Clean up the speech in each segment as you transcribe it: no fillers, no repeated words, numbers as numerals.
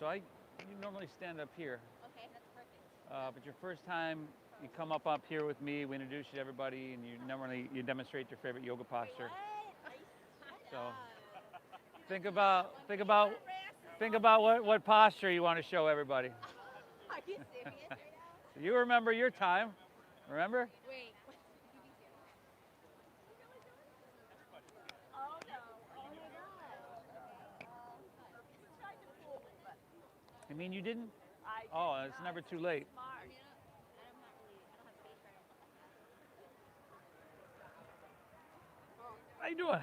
So you normally stand up here, Okay, that's perfect. but your first time you come up here with me. We introduce you to everybody, and you demonstrate your favorite yoga posture. So think about what posture you want to show everybody. Are you serious right now? You remember your time, remember? Wait. Oh no. Oh my god. This is trying to fool me, but I mean, you didn't? I Oh, it's never too late. smart. I don't have faith right now. How you doing?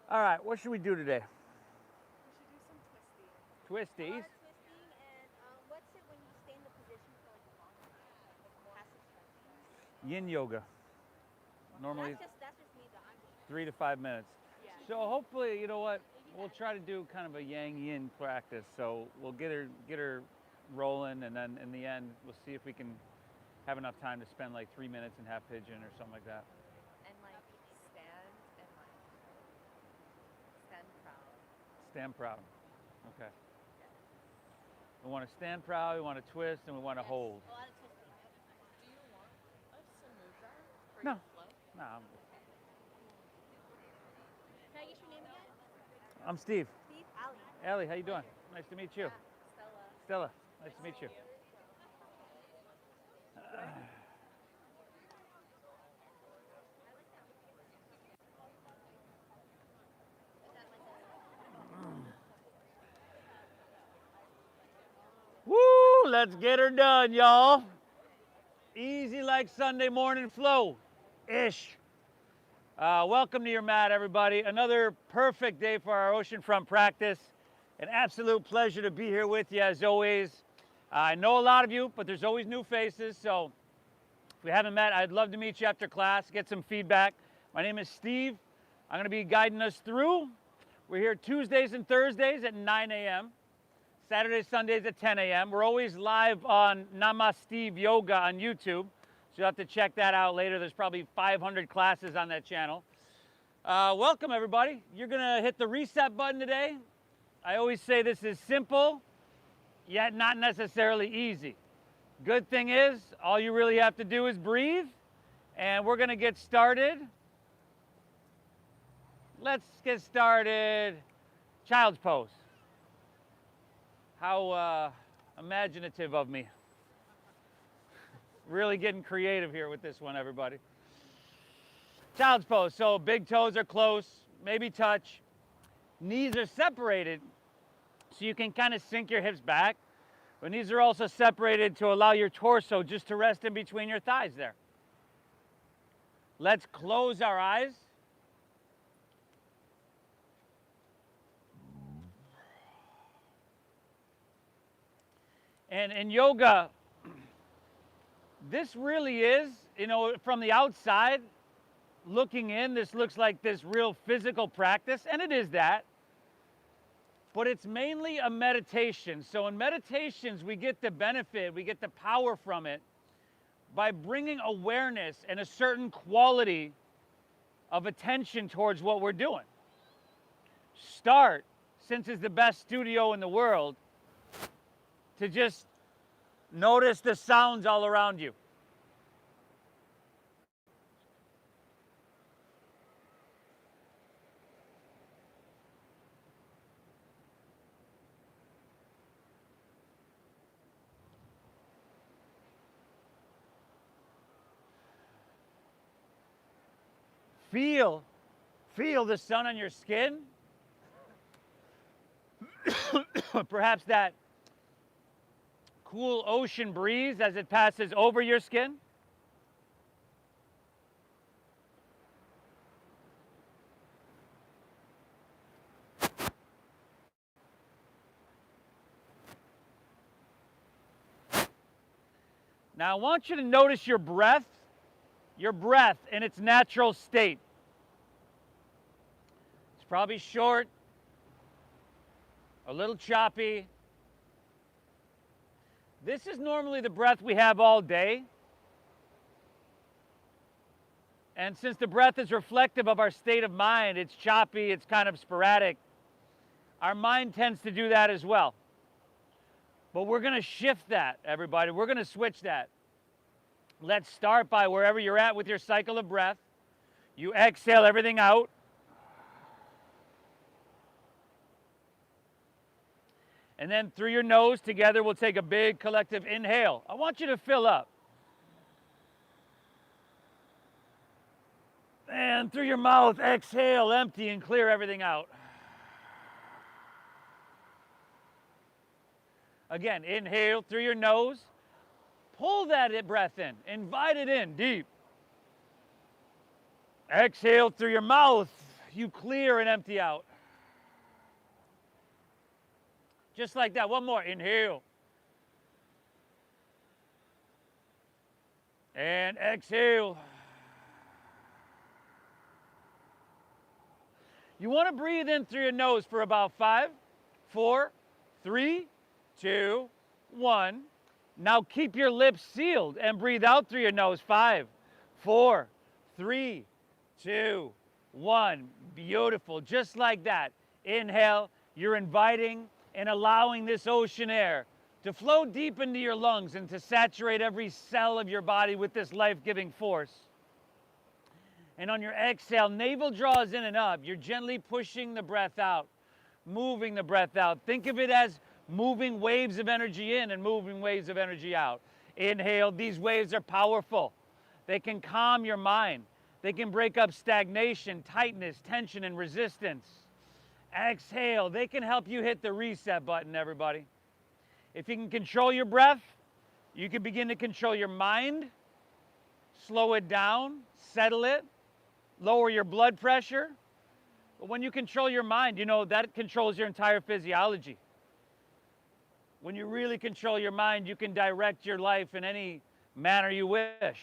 All right, what should we do today? We should do some twisting. Twisties. Twisting and what's it when you stay in the position for like a long time? Passive stretching. Yin yoga. Normally That's just me though. I'm just 3 to 5 minutes. yeah. So hopefully, you know what? We'll try to do kind of a yang yin practice. So we'll get her rolling, and then in the end, we'll see if we can have enough time to spend like 3 minutes in half pigeon or something like that. And like stand and like stand proud. Stand proud. Okay. We want to stand proud, we want to twist, and we want to hold. A lot of twisting. Do you want us to move that for No. your flow? No, Can I get your name again? I'm Steve. Steve? Ali. Allie, how you doing? Nice to meet you. Yeah. Stella. Stella, nice to meet you. Woo! Let's get her done, y'all. Easy like Sunday morning flow-ish. Welcome to your mat, everybody. Another perfect day for our Oceanfront practice. An absolute pleasure to be here with you as always. I know a lot of you, but there's always new faces. So if we haven't met, I'd love to meet you after class, get some feedback. My name is Steve. I'm going to be guiding us through. We're here Tuesdays and Thursdays at 9 a.m. Saturdays, Sundays at 10 a.m. We're always live on Namaste Yoga on YouTube, so you'll have to check that out later. There's probably 500 classes on that channel. Welcome, everybody. You're going to hit the reset button today. I always say this is simple, yet not necessarily easy. Good thing is, all you really have to do is breathe, and we're going to get started. Let's get started. Child's pose. How imaginative of me. Really getting creative here with this one, everybody. Child's pose. So big toes are close, maybe touch. Knees are separated, so you can kind of sink your hips back. But knees are also separated to allow your torso just to rest in between your thighs there. Let's close our eyes. And in yoga, this really is, you know, from the outside, looking in, this looks like this real physical practice, and it is that. But it's mainly a meditation. So in meditations, we get the benefit, we get the power from it by bringing awareness and a certain quality of attention towards what we're doing. Start, since it's the best studio in the world, to just notice the sounds all around you. Feel the sun on your skin. Perhaps that cool ocean breeze as it passes over your skin. Now I want you to notice your breath in its natural state. It's probably short, a little choppy. This is normally the breath we have all day. And since the breath is reflective of our state of mind, it's choppy, it's kind of sporadic, our mind tends to do that as well. But we're going to shift that, everybody. We're going to switch that. Let's start by wherever you're at with your cycle of breath. You exhale everything out. And then through your nose, together, we'll take a big collective inhale. I want you to fill up. And through your mouth, exhale, empty, and clear everything out. Again, inhale through your nose. Pull that breath in. Invite it in deep. Exhale through your mouth. You clear and empty out. Just like that. One more. Inhale. And exhale. You want to breathe in through your nose for about 5, 4, 3, 2, 1. Now keep your lips sealed and breathe out through your nose. 5, 4, 3, 2, 1. Beautiful. Just like that. Inhale. You're inviting and allowing this ocean air to flow deep into your lungs and to saturate every cell of your body with this life-giving force. And on your exhale, navel draws in and up. You're gently pushing the breath out, moving the breath out. Think of it as moving waves of energy in and moving waves of energy out. Inhale. These waves are powerful. They can calm your mind. They can break up stagnation, tightness, tension, and resistance. Exhale. They can help you hit the reset button, everybody. If you can control your breath, you can begin to control your mind, slow it down, settle it, lower your blood pressure. But when you control your mind, you know that controls your entire physiology. When you really control your mind, you can direct your life in any manner you wish.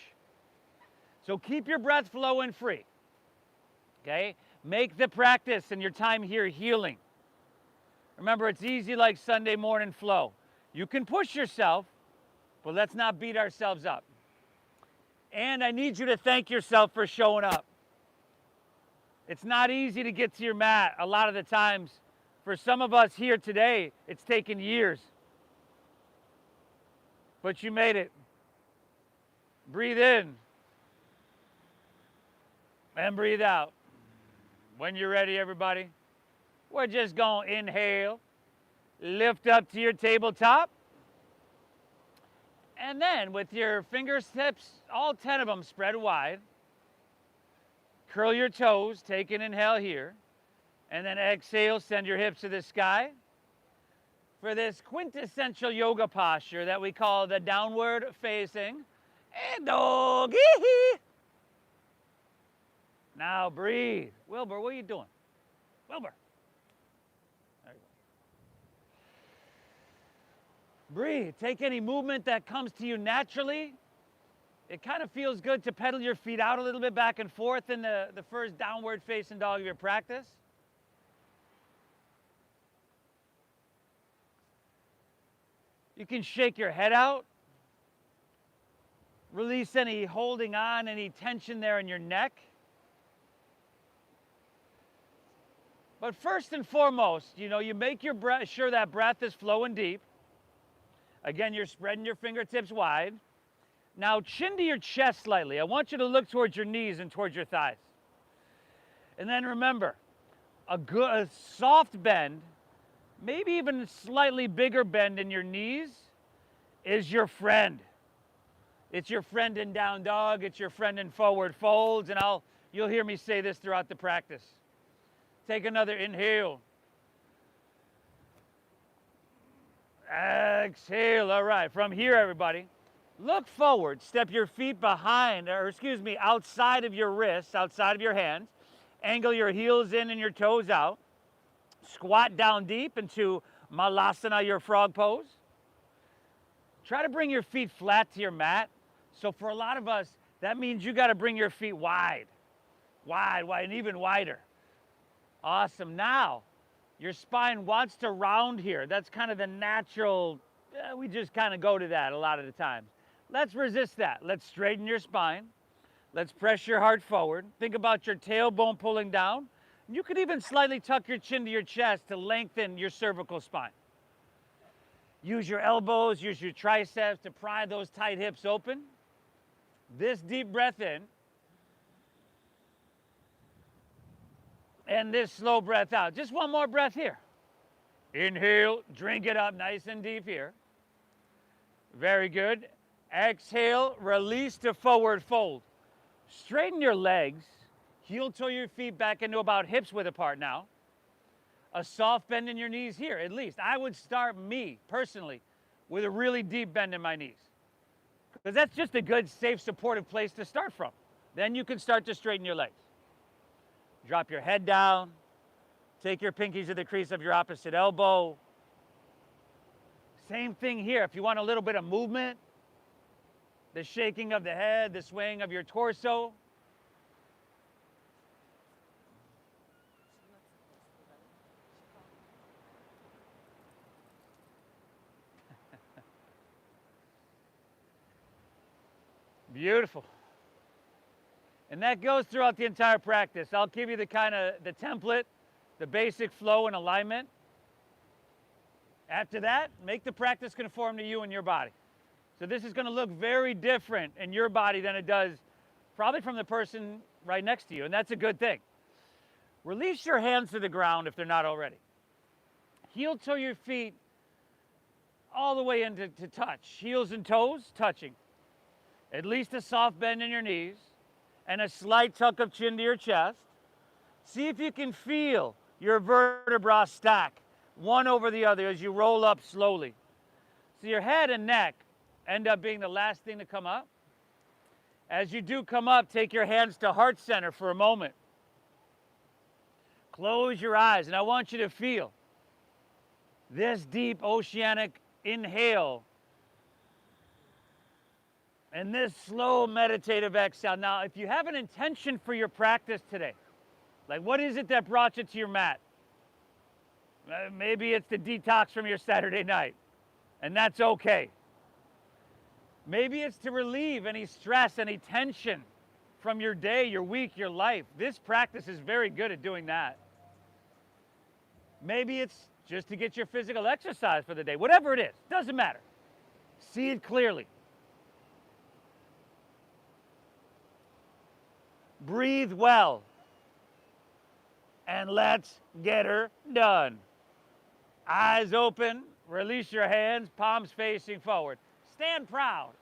So keep your breath flowing free. Okay? Make the practice and your time here healing. Remember, it's easy like Sunday morning flow. You can push yourself, but let's not beat ourselves up. And I need you to thank yourself for showing up. It's not easy to get to your mat a lot of the times. For some of us here today, it's taken years. But you made it. Breathe in. And breathe out. When you're ready, everybody, we're just going to inhale, lift up to your tabletop, and then with your fingertips, all 10 of them spread wide, curl your toes, take an inhale here, and then exhale, send your hips to the sky for this quintessential yoga posture that we call the downward facing doggy. Now breathe. Wilbur, what are you doing? Wilbur. There you go. Breathe. Take any movement that comes to you naturally. It kind of feels good to pedal your feet out a little bit back and forth in the first downward facing dog of your practice. You can shake your head out. Release any holding on, any tension there in your neck. But first and foremost, you make your breath, sure that breath is flowing deep. Again, you're spreading your fingertips wide. Now chin to your chest slightly. I want you to look towards your knees and towards your thighs. And then remember, a soft bend, maybe even a slightly bigger bend in your knees is your friend. It's your friend in down dog. It's your friend in forward folds. And you'll hear me say this throughout the practice. Take another inhale. Exhale. All right. From here, everybody, look forward. Step your feet outside of your wrists, outside of your hands. Angle your heels in and your toes out. Squat down deep into Malasana, your frog pose. Try to bring your feet flat to your mat. So for a lot of us, that means you got to bring your feet wide, and even wider. Awesome. Now, your spine wants to round here. That's kind of the natural, we just kind of go to that a lot of the times. Let's resist that. Let's straighten your spine. Let's press your heart forward. Think about your tailbone pulling down. You could even slightly tuck your chin to your chest to lengthen your cervical spine. Use your elbows, use your triceps to pry those tight hips open. This deep breath in. And this slow breath out. Just one more breath here. Inhale, drink it up nice and deep here. Very good. Exhale, release to forward fold. Straighten your legs. Heel toe your feet back into about hips width apart now. A soft bend in your knees here, at least. I would start, me, personally, with a really deep bend in my knees. Because that's just a good, safe, supportive place to start from. Then you can start to straighten your legs. Drop your head down. Take your pinkies to the crease of your opposite elbow. Same thing here. If you want a little bit of movement, the shaking of the head, the swaying of your torso. Beautiful. And that goes throughout the entire practice. I'll give you the template, the basic flow and alignment. After that, make the practice conform to you and your body. So this is going to look very different in your body than it does probably from the person right next to you, and that's a good thing. Release your hands to the ground if they're not already. Heel toe your feet all the way into touch. Heels and toes touching. At least a soft bend in your knees and a slight tuck of chin to your chest. See if you can feel your vertebrae stack one over the other as you roll up slowly. So your head and neck end up being the last thing to come up. As you do come up, take your hands to heart center for a moment. Close your eyes, and I want you to feel this deep oceanic inhale and this slow meditative exhale. Now, if you have an intention for your practice today, like what is it that brought you to your mat? Maybe it's the detox from your Saturday night, and that's okay. Maybe it's to relieve any stress, any tension from your day, your week, your life. This practice is very good at doing that. Maybe it's just to get your physical exercise for the day. Whatever it is, doesn't matter. See it clearly. Breathe well. And let's get her done. Eyes open, release your hands, palms facing forward. Stand proud.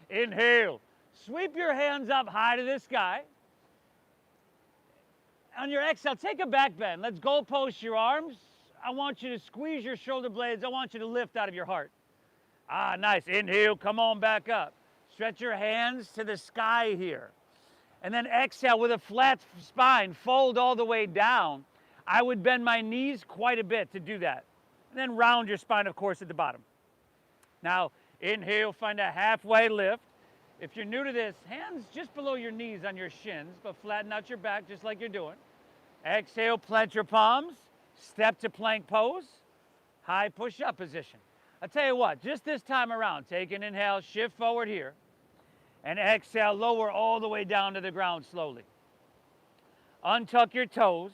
Inhale. Sweep your hands up high to the sky. On your exhale, take a back bend. Let's goal post your arms. I want you to squeeze your shoulder blades. I want you to lift out of your heart. Ah, nice. Inhale, come on back up. Stretch your hands to the sky here. And then exhale with a flat spine, fold all the way down. I would bend my knees quite a bit to do that. And then round your spine, of course, at the bottom. Now, inhale, find a halfway lift. If you're new to this, hands just below your knees on your shins, but flatten out your back just like you're doing. Exhale, plant your palms, step to plank pose, high push-up position. I'll tell you what, just this time around, take an inhale, shift forward here, and exhale, lower all the way down to the ground slowly. Untuck your toes,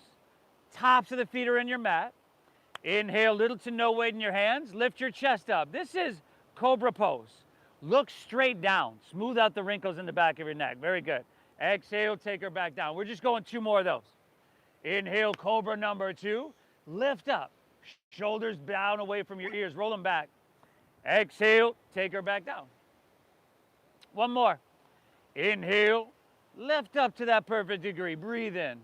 tops of the feet are in your mat. Inhale, little to no weight in your hands, lift your chest up. This is Cobra Pose. Look straight down, smooth out the wrinkles in the back of your neck. Very good. Exhale, take her back down. We're just going 2 more of those. Inhale, Cobra number 2, lift up. Shoulders down away from your ears, roll them back. Exhale, take her back down. 1 more. Inhale, lift up to that perfect degree. Breathe in.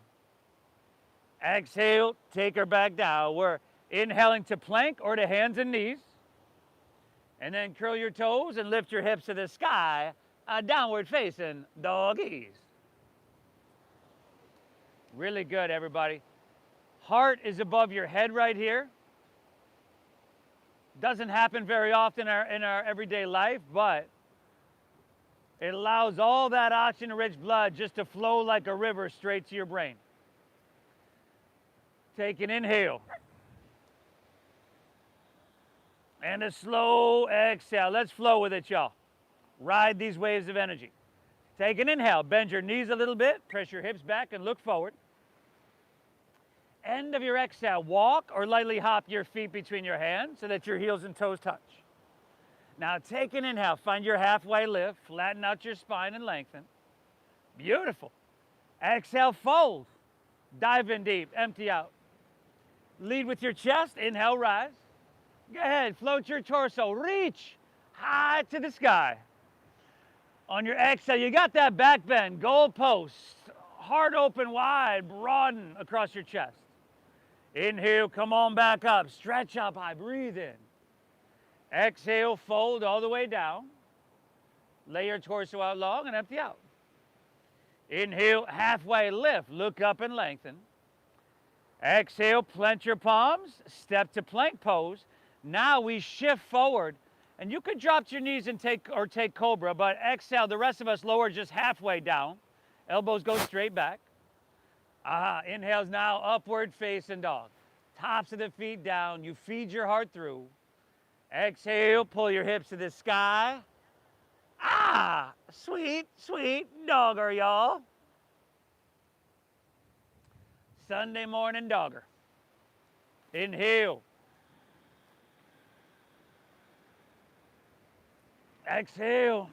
Exhale, take her back down. We're inhaling to plank or to hands and knees. And then curl your toes and lift your hips to the sky. Downward facing doggies. Really good, everybody. Heart is above your head right here. Doesn't happen very often in our everyday life, but it allows all that oxygen-rich blood just to flow like a river straight to your brain. Take an inhale. And a slow exhale. Let's flow with it, y'all. Ride these waves of energy. Take an inhale. Bend your knees a little bit. Press your hips back and look forward. End of your exhale. Walk or lightly hop your feet between your hands so that your heels and toes touch. Now take an inhale. Find your halfway lift. Flatten out your spine and lengthen. Beautiful. Exhale, fold. Dive in deep. Empty out. Lead with your chest. Inhale, rise. Go ahead. Float your torso. Reach high to the sky. On your exhale, you got that back bend. Goal post. Heart open wide. Broaden across your chest. Inhale. Come on back up. Stretch up high. Breathe in. Exhale, fold all the way down. Lay your torso out long and empty out. Inhale, halfway lift. Look up and lengthen. Exhale, plant your palms. Step to plank pose. Now we shift forward. And you could drop to your knees and take cobra, but exhale. The rest of us lower just halfway down. Elbows go straight back. Inhales now, upward facing dog. Tops of the feet down. You feed your heart through. Exhale, pull your hips to the sky. Sweet, sweet dogger, y'all. Sunday morning dogger. Inhale. Exhale.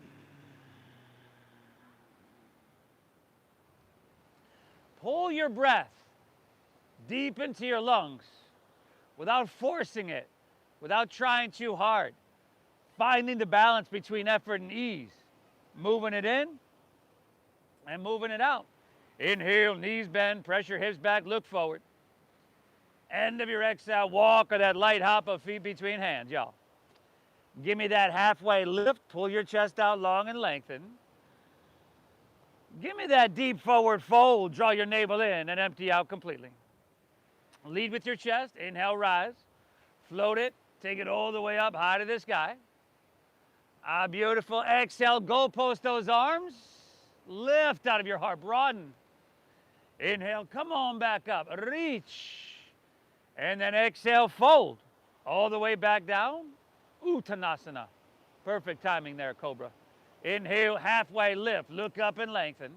Pull your breath deep into your lungs without forcing it. Without trying too hard, finding the balance between effort and ease, moving it in and moving it out. Inhale, knees bend, press your hips back, look forward. End of your exhale, walk or that light hop of feet between hands, y'all. Give me that halfway lift, pull your chest out long and lengthen. Give me that deep forward fold, draw your navel in and empty out completely. Lead with your chest, inhale, rise, float it. Take it all the way up high to the sky. Beautiful. Exhale, goal post those arms. Lift out of your heart, broaden. Inhale, come on back up. Reach. And then exhale, fold. All the way back down. Uttanasana. Perfect timing there, Cobra. Inhale, halfway lift. Look up and lengthen.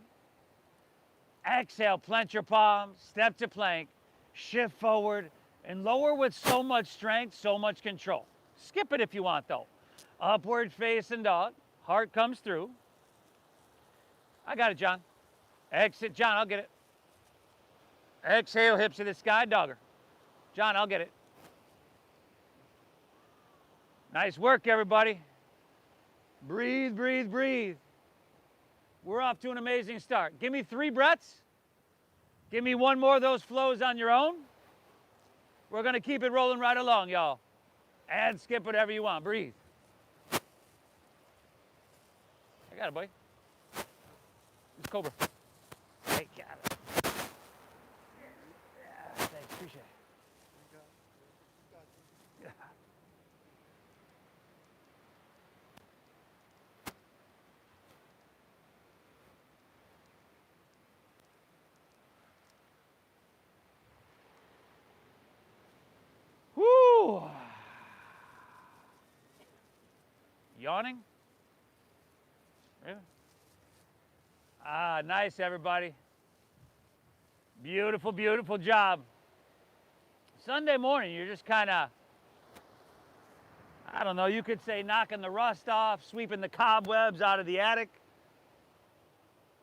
Exhale, plant your palms. Step to plank. Shift forward. And lower with so much strength, so much control. Skip it if you want, though. Upward facing dog. Heart comes through. I got it, John. Exit, John, I'll get it. Exhale, hips to the sky, dogger. John, I'll get it. Nice work, everybody. Breathe, breathe, breathe. We're off to an amazing start. Give me 3 breaths. Give me 1 more of those flows on your own. We're going to keep it rolling right along, y'all. Add, skip, whatever you want. Breathe. I got it, boy. It's Cobra. I got it. Yeah, thanks. Appreciate it. Yeah. Whoo! Yawning? Really? Nice, everybody. Beautiful, beautiful job. Sunday morning, you're just kind of, I don't know, you could say knocking the rust off, sweeping the cobwebs out of the attic.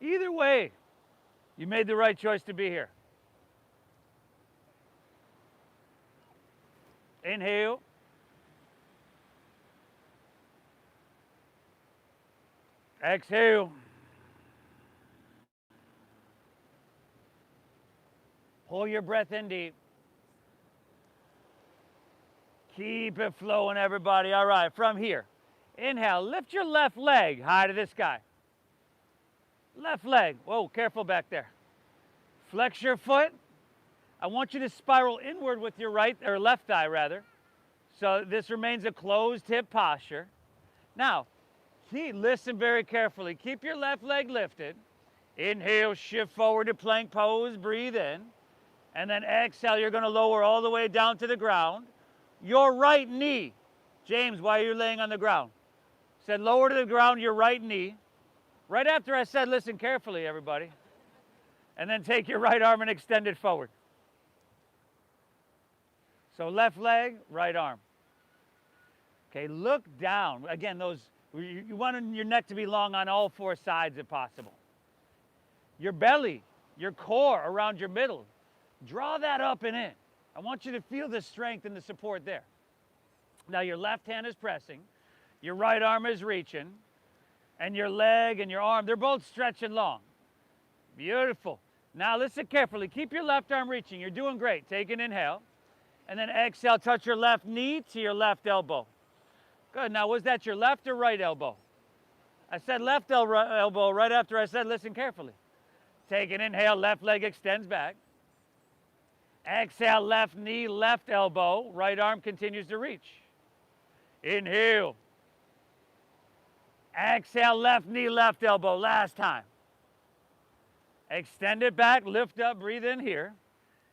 Either way, you made the right choice to be here. Inhale. Exhale. Pull your breath in deep. Keep it flowing, everybody. All right, from here, inhale, lift your left leg high to the sky. Left leg. Whoa, careful back there. Flex your foot. I want you to spiral inward with your right, or left thigh rather. So this remains a closed hip posture. Now, listen very carefully. Keep your left leg lifted. Inhale, shift forward to plank pose, breathe in. And then exhale, you're gonna lower all the way down to the ground. Your right knee. James, why are you laying on the ground? Said lower to the ground your right knee. Right after I said, listen carefully, everybody. And then take your right arm and extend it forward. So left leg, right arm. Okay, look down. Again, you want your neck to be long on all four sides if possible. Your belly, your core around your middle. Draw that up and in. I want you to feel the strength and the support there. Now your left hand is pressing, your right arm is reaching, and your leg and your arm, they're both stretching long. Beautiful. Now listen carefully. Keep your left arm reaching. You're doing great. Take an inhale. And then exhale, touch your left knee to your left elbow. Good. Now was that your left or right elbow? I said left elbow right after I said listen carefully. Take an inhale, left leg extends back. Exhale, left knee, left elbow, right arm continues to reach. Inhale. Exhale, left knee, left elbow, last time. Extend it back, lift up, breathe in here.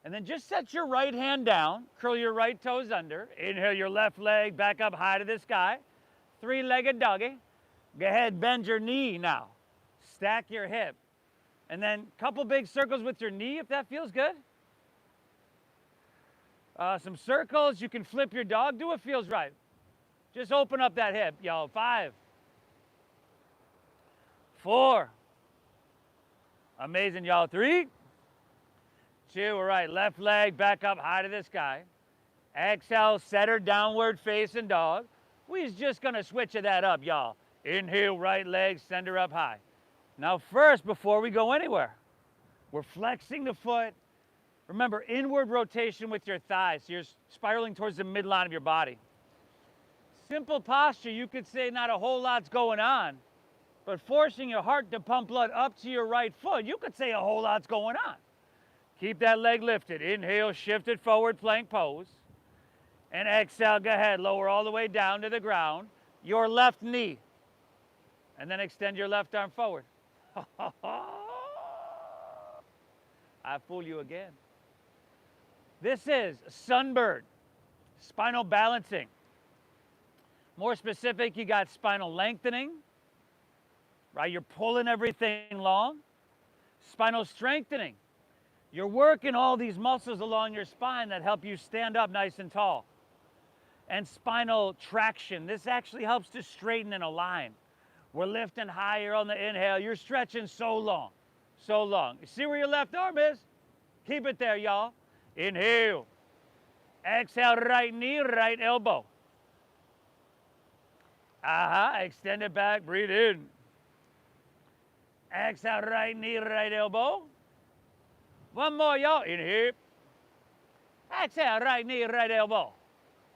And then just set your right hand down, curl your right toes under. Inhale your left leg back up high to the sky. Three-legged doggy. Go ahead, bend your knee now. Stack your hip. And then a couple big circles with your knee if that feels good. Some circles, you can flip your dog, do what feels right. Just open up that hip, y'all. 5, 4. Amazing, y'all. 3, 2, all right. Left leg back up high to the sky. Exhale, set her downward facing dog. We're just gonna switch that up, y'all. Inhale, right leg, send her up high. Now first, before we go anywhere, we're flexing the foot. Remember, inward rotation with your thighs. So you're spiraling towards the midline of your body. Simple posture, you could say not a whole lot's going on, but forcing your heart to pump blood up to your right foot, you could say a whole lot's going on. Keep that leg lifted. Inhale, shift it forward, plank pose. And exhale, go ahead, lower all the way down to the ground. Your left knee. And then extend your left arm forward. I fool you again. This is sunbird, spinal balancing. More specific, you got spinal lengthening, right? You're pulling everything long. Spinal strengthening. You're working all these muscles along your spine that help you stand up nice and tall. And spinal traction. This actually helps to straighten and align. We're lifting higher on the inhale. You're stretching so long, so long. You see where your left arm is? Keep it there, y'all. Inhale. Exhale, right knee, right elbow. Extend it back, breathe in. Exhale, right knee, right elbow. One more, y'all. Inhale. Exhale, right knee, right elbow.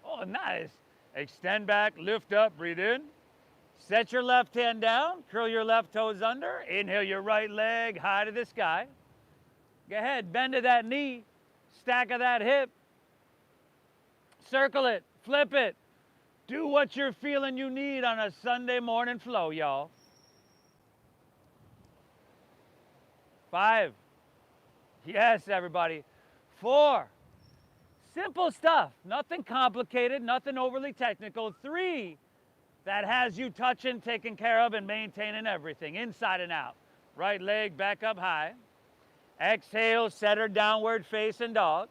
Oh, nice. Extend back, lift up, breathe in. Set your left hand down, curl your left toes under. Inhale your right leg high to the sky. Go ahead, bend to that knee, stack of that hip. Circle it, flip it. Do what you're feeling you need on a Sunday morning flow, y'all. 5. Yes, everybody. 4. Simple stuff. Nothing complicated, nothing overly technical. 3. That has you touching, taking care of, and maintaining everything, inside and out. Right leg back up high. Exhale, set her downward facing dog.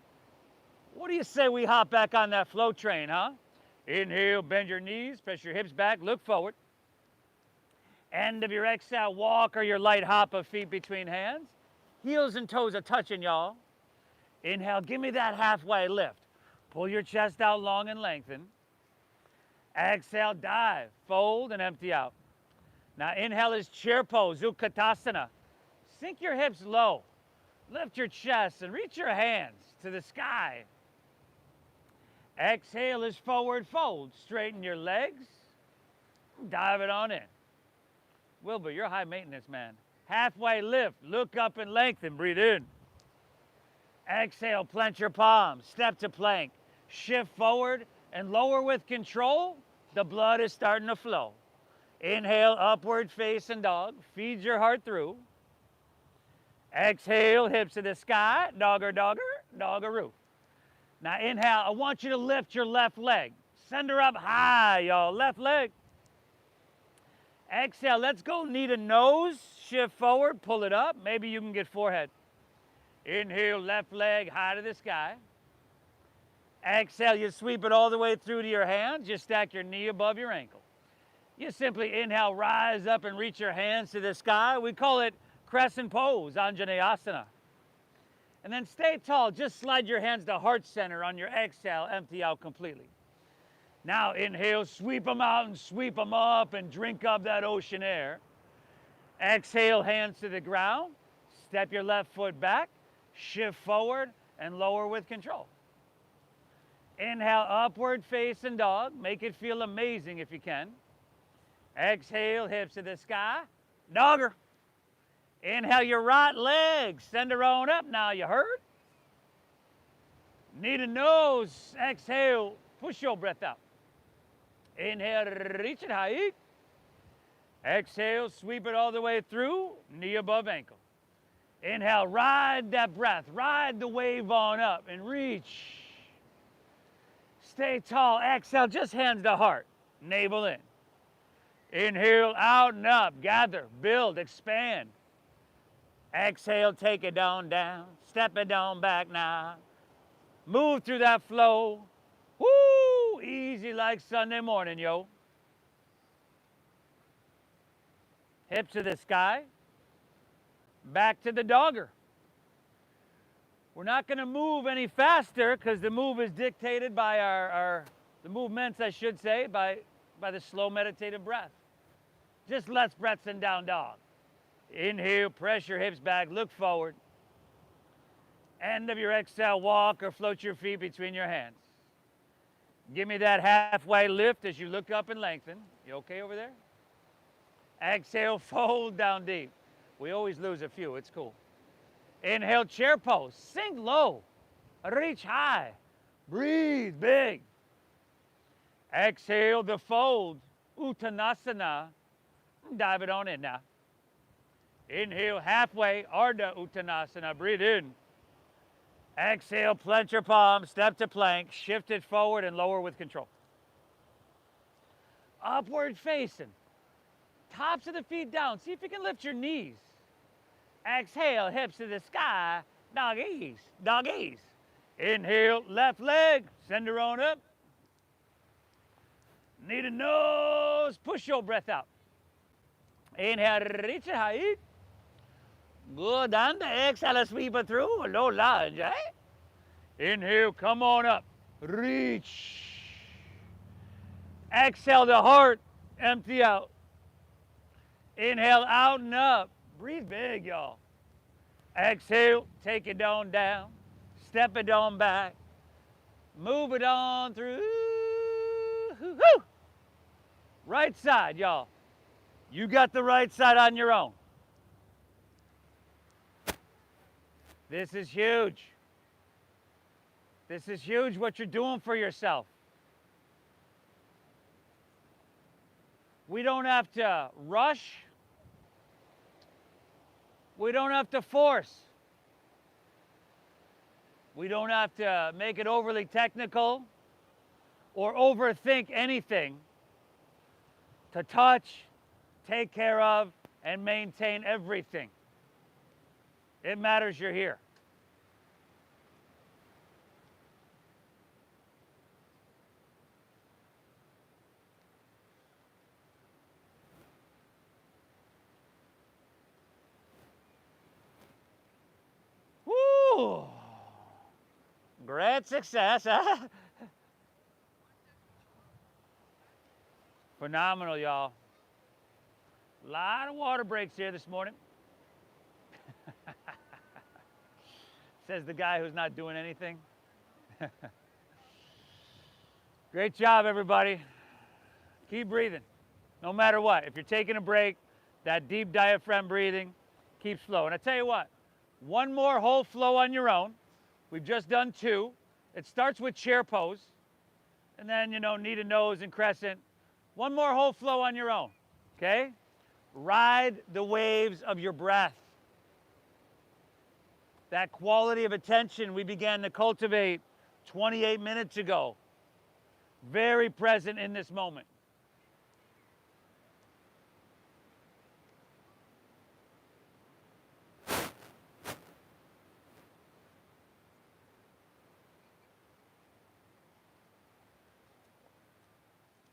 What do you say we hop back on that flow train, huh? Inhale, bend your knees, press your hips back, look forward. End of your exhale, walk or your light hop of feet between hands. Heels and toes are touching, y'all. Inhale, give me that halfway lift. Pull your chest out long and lengthen. Exhale, dive, fold, and empty out. Now inhale is chair pose, Utkatasana. Sink your hips low. Lift your chest and reach your hands to the sky. Exhale is forward fold. Straighten your legs. Dive it on in. Wilbur, you're high maintenance, man. Halfway lift, look up and lengthen, breathe in. Exhale, plant your palms, step to plank. Shift forward and lower with control. The blood is starting to flow. Inhale, upward facing dog. Feed your heart through. Exhale, hips to the sky. Dogger, dogger, doggeroo. Now inhale, I want you to lift your left leg. Send her up high, y'all. Left leg. Exhale, let's go knee to nose, shift forward, pull it up. Maybe you can get forehead. Inhale, left leg high to the sky. Exhale, you sweep it all the way through to your hands. You stack your knee above your ankle. You simply inhale, rise up and reach your hands to the sky. We call it Crescent Pose, Anjaneyasana. And then stay tall. Just slide your hands to heart center on your exhale. Empty out completely. Now inhale, sweep them out and sweep them up and drink up that ocean air. Exhale, hands to the ground. Step your left foot back. Shift forward and lower with control. Inhale, upward facing dog. Make it feel amazing if you can. Exhale, hips to the sky. Dogger. Inhale your right leg. Send her on up now. You heard? Knee to nose. Exhale. Push your breath out. Inhale, reach it high. Exhale, sweep it all the way through. Knee above ankle. Inhale, ride that breath. Ride the wave on up and reach. Stay tall. Exhale, just hands to heart. Navel in. Inhale, out and up. Gather, build, expand. Exhale, take it down, down. Step it down back now. Move through that flow. Woo! Easy like Sunday morning, yo. Hips to the sky. Back to the dogger. We're not going to move any faster because the move is dictated by the movements, I should say, by the slow meditative breath. Just less breaths in down dog. Inhale, press your hips back, look forward. End of your exhale, walk or float your feet between your hands. Give me that halfway lift as you look up and lengthen. You okay over there? Exhale, fold down deep. We always lose a few, it's cool. Inhale, chair pose. Sink low. Reach high. Breathe big. Exhale, the fold. Uttanasana. Dive it on in now. Inhale, halfway. Arda Uttanasana. Breathe in. Exhale, plant your palms. Step to plank. Shift it forward and lower with control. Upward facing. Tops of the feet down. See if you can lift your knees. Exhale, hips to the sky, doggies, doggies. Inhale, left leg, send her on up. Knee to nose, push your breath out. Inhale, reach it high. Good, and exhale, sweep it through, low lunge, eh? Inhale, come on up, reach. Exhale the heart, empty out. Inhale, out and up. Breathe big, y'all. Exhale, take it on down. Step it on back. Move it on through. Woo-hoo. Right side, y'all. You got the right side on your own. This is huge. This is huge what you're doing for yourself. We don't have to rush. We don't have to force. We don't have to make it overly technical or overthink anything to touch, take care of, and maintain everything. It matters you're here. Woo! Great success, huh? Phenomenal, y'all. A lot of water breaks here this morning. Says the guy who's not doing anything. Great job, everybody. Keep breathing, no matter what. If you're taking a break, that deep diaphragm breathing keeps flow. And I tell you what, one more whole flow on your own. We've just done two. It starts with chair pose, and then, knee to nose and crescent. One more whole flow on your own, okay? Ride the waves of your breath. That quality of attention we began to cultivate 28 minutes ago. Very present in this moment.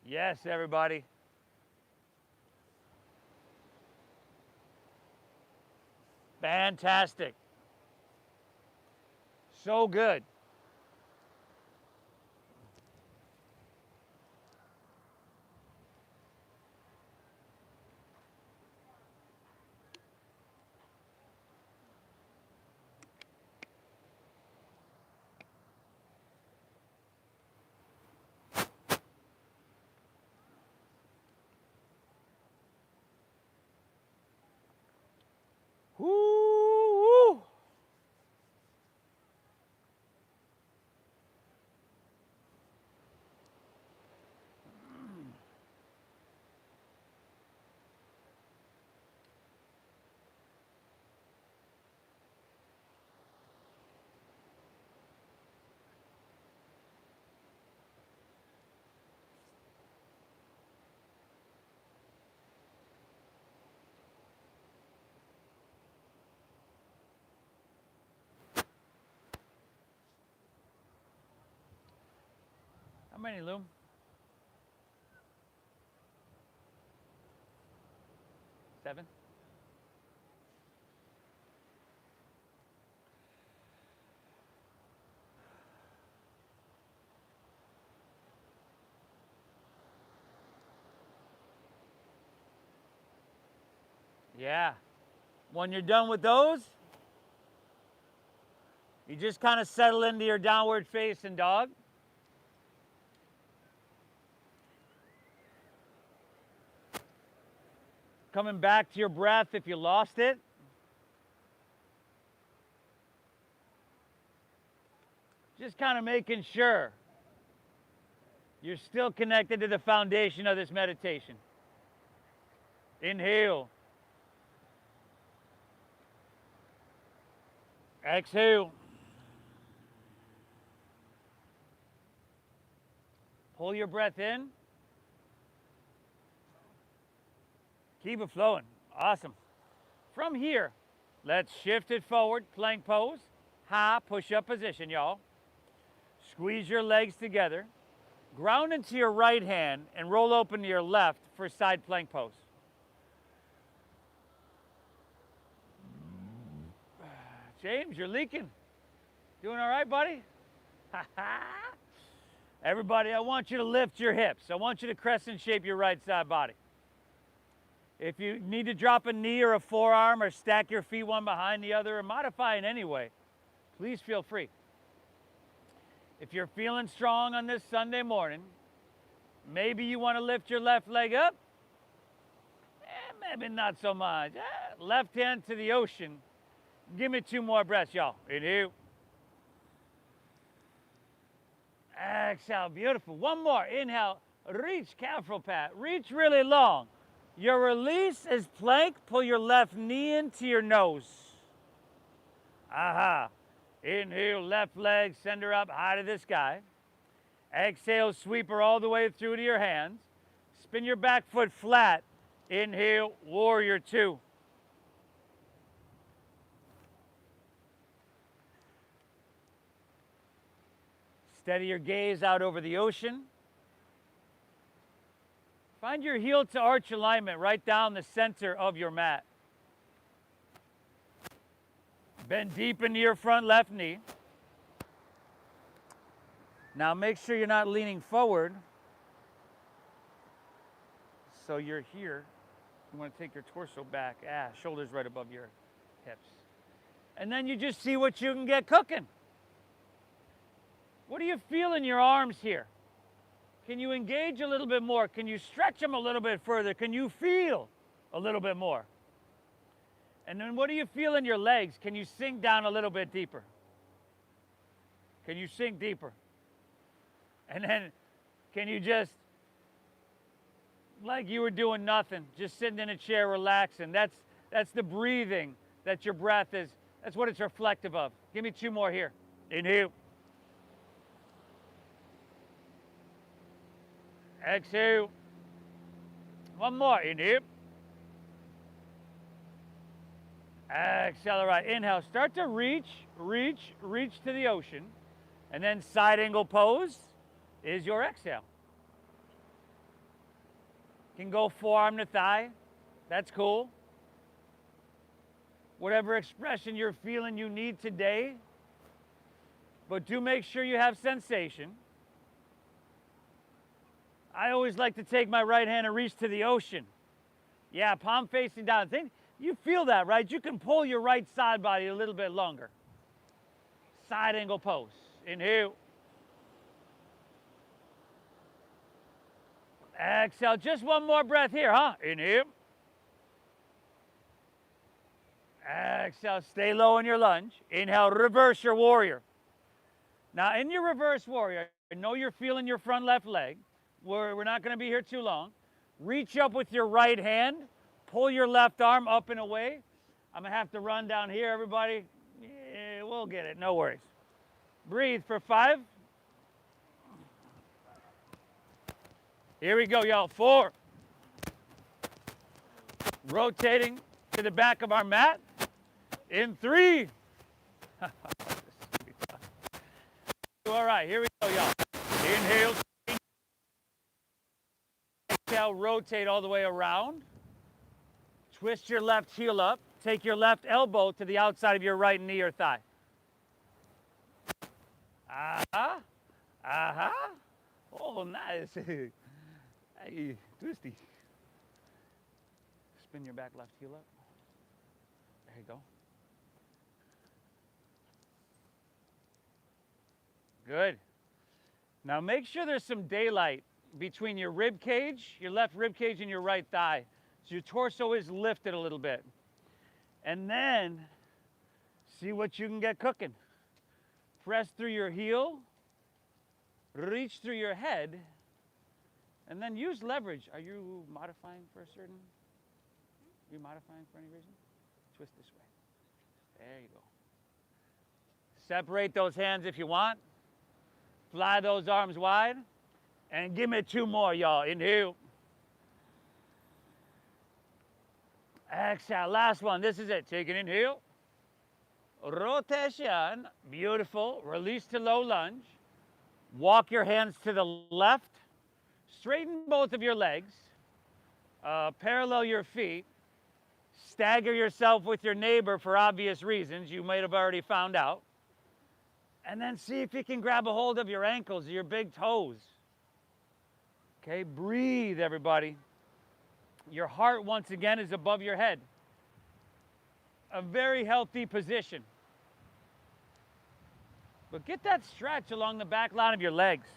Yes, everybody. Fantastic. So good. Woo! How many, Loom? 7? Yeah. When you're done with those, you just kind of settle into your downward facing dog. Coming back to your breath if you lost it. Just kind of making sure you're still connected to the foundation of this meditation. Inhale. Exhale. Pull your breath in. Keep it flowing. Awesome. From here, let's shift it forward. Plank pose. High push-up position, y'all. Squeeze your legs together. Ground into your right hand and roll open to your left for side plank pose. James, you're leaking. Doing all right, buddy? Everybody, I want you to lift your hips. I want you to crescent shape your right side body. If you need to drop a knee or a forearm or stack your feet one behind the other or modify in any way, please feel free. If you're feeling strong on this Sunday morning, maybe you want to lift your left leg up. Maybe not so much. Left hand to the ocean. Give me 2 more breaths, y'all. Inhale. Exhale, beautiful. 1 more. Inhale, reach, calf roll pat. Reach really long. Your release is plank. Pull your left knee into your nose. Aha. Inhale, left leg, send her up high to the sky. Exhale, sweep her all the way through to your hands. Spin your back foot flat. Inhale, warrior 2. Steady your gaze out over the ocean. Find your heel to arch alignment right down the center of your mat. Bend deep into your front left knee. Now make sure you're not leaning forward. So you're here. You want to take your torso back. Shoulders right above your hips. And then you just see what you can get cooking. What do you feel in your arms here? Can you engage a little bit more? Can you stretch them a little bit further? Can you feel a little bit more? And then what do you feel in your legs? Can you sink down a little bit deeper? Can you sink deeper? And then can you just, like you were doing nothing, just sitting in a chair relaxing. That's the breathing that your breath is. That's what it's reflective of. Give me 2 more here. Inhale. Exhale. 1 more. Inhale. Exhale. All right. Inhale. Start to reach to the ocean. And then side angle pose is your exhale. Can go forearm to thigh. That's cool. Whatever expression you're feeling you need today. But do make sure you have sensation. I always like to take my right hand and reach to the ocean. Yeah, palm facing down. You feel that, right? You can pull your right side body a little bit longer. Side angle pose. Inhale. Exhale. Just one more breath here, huh? Inhale. Exhale. Stay low in your lunge. Inhale. Reverse your warrior. Now, in your reverse warrior, know you're feeling your front left leg. We're not going to be here too long. Reach up with your right hand. Pull your left arm up and away. I'm going to have to run down here, everybody. Yeah, we'll get it. No worries. Breathe for 5. Here we go, y'all. 4. Rotating to the back of our mat. In 3. All right, here we go, y'all. Inhale. Exhale, rotate all the way around. Twist your left heel up. Take your left elbow to the outside of your right knee or thigh. Aha. Aha. Oh, nice. Hey, twisty. Spin your back left heel up. There you go. Good. Now make sure there's some daylight between your rib cage, your left rib cage, and your right thigh. So your torso is lifted a little bit. And then see what you can get cooking. Press through your heel, reach through your head, and then use leverage. Are you modifying for a certain? Are you modifying for any reason? Twist this way. There you go. Separate those hands if you want. Fly those arms wide. And give me 2 more, y'all. Inhale. Exhale. Last one. This is it. Take an inhale. Rotation. Beautiful. Release to low lunge. Walk your hands to the left. Straighten both of your legs. Parallel your feet. Stagger yourself with your neighbor for obvious reasons you might have already found out. And then see if you can grab a hold of your ankles or your big toes. Okay, breathe, everybody. Your heart, once again, is above your head. A very healthy position. But get that stretch along the back line of your legs,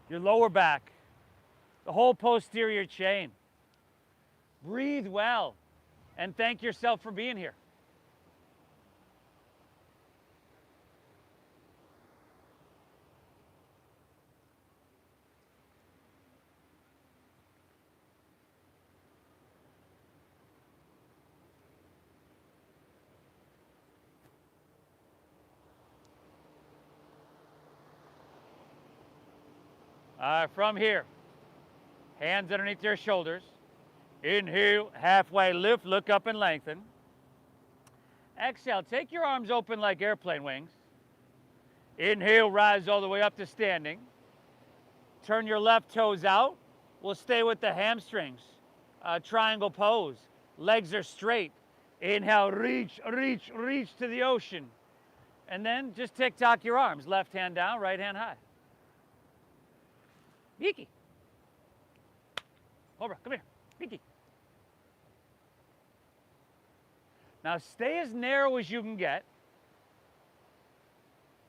your lower back, the whole posterior chain. Breathe well and thank yourself for being here. From here, hands underneath your shoulders. Inhale, halfway lift, look up and lengthen. Exhale, take your arms open like airplane wings. Inhale, rise all the way up to standing. Turn your left toes out. We'll stay with the hamstrings. Triangle pose. Legs are straight. Inhale, reach, reach, reach to the ocean. And then just tick-tock your arms. Left hand down, right hand high. Vicky. Cobra, come here. Vicky. Now stay as narrow as you can get.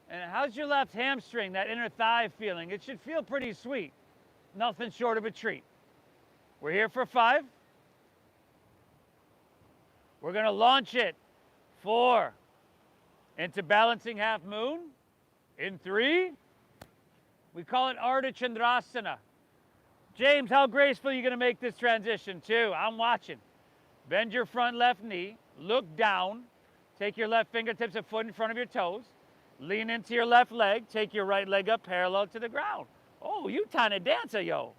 And how's your left hamstring, that inner thigh feeling? It should feel pretty sweet. Nothing short of a treat. We're here for 5. We're going to launch it. 4. Into balancing half moon. In 3. We call it Arda Chandrasana. James, how graceful are you going to make this transition? 2. I'm watching. Bend your front left knee. Look down. Take your left fingertips a foot in front of your toes. Lean into your left leg. Take your right leg up parallel to the ground. Oh, you tiny dancer, yo.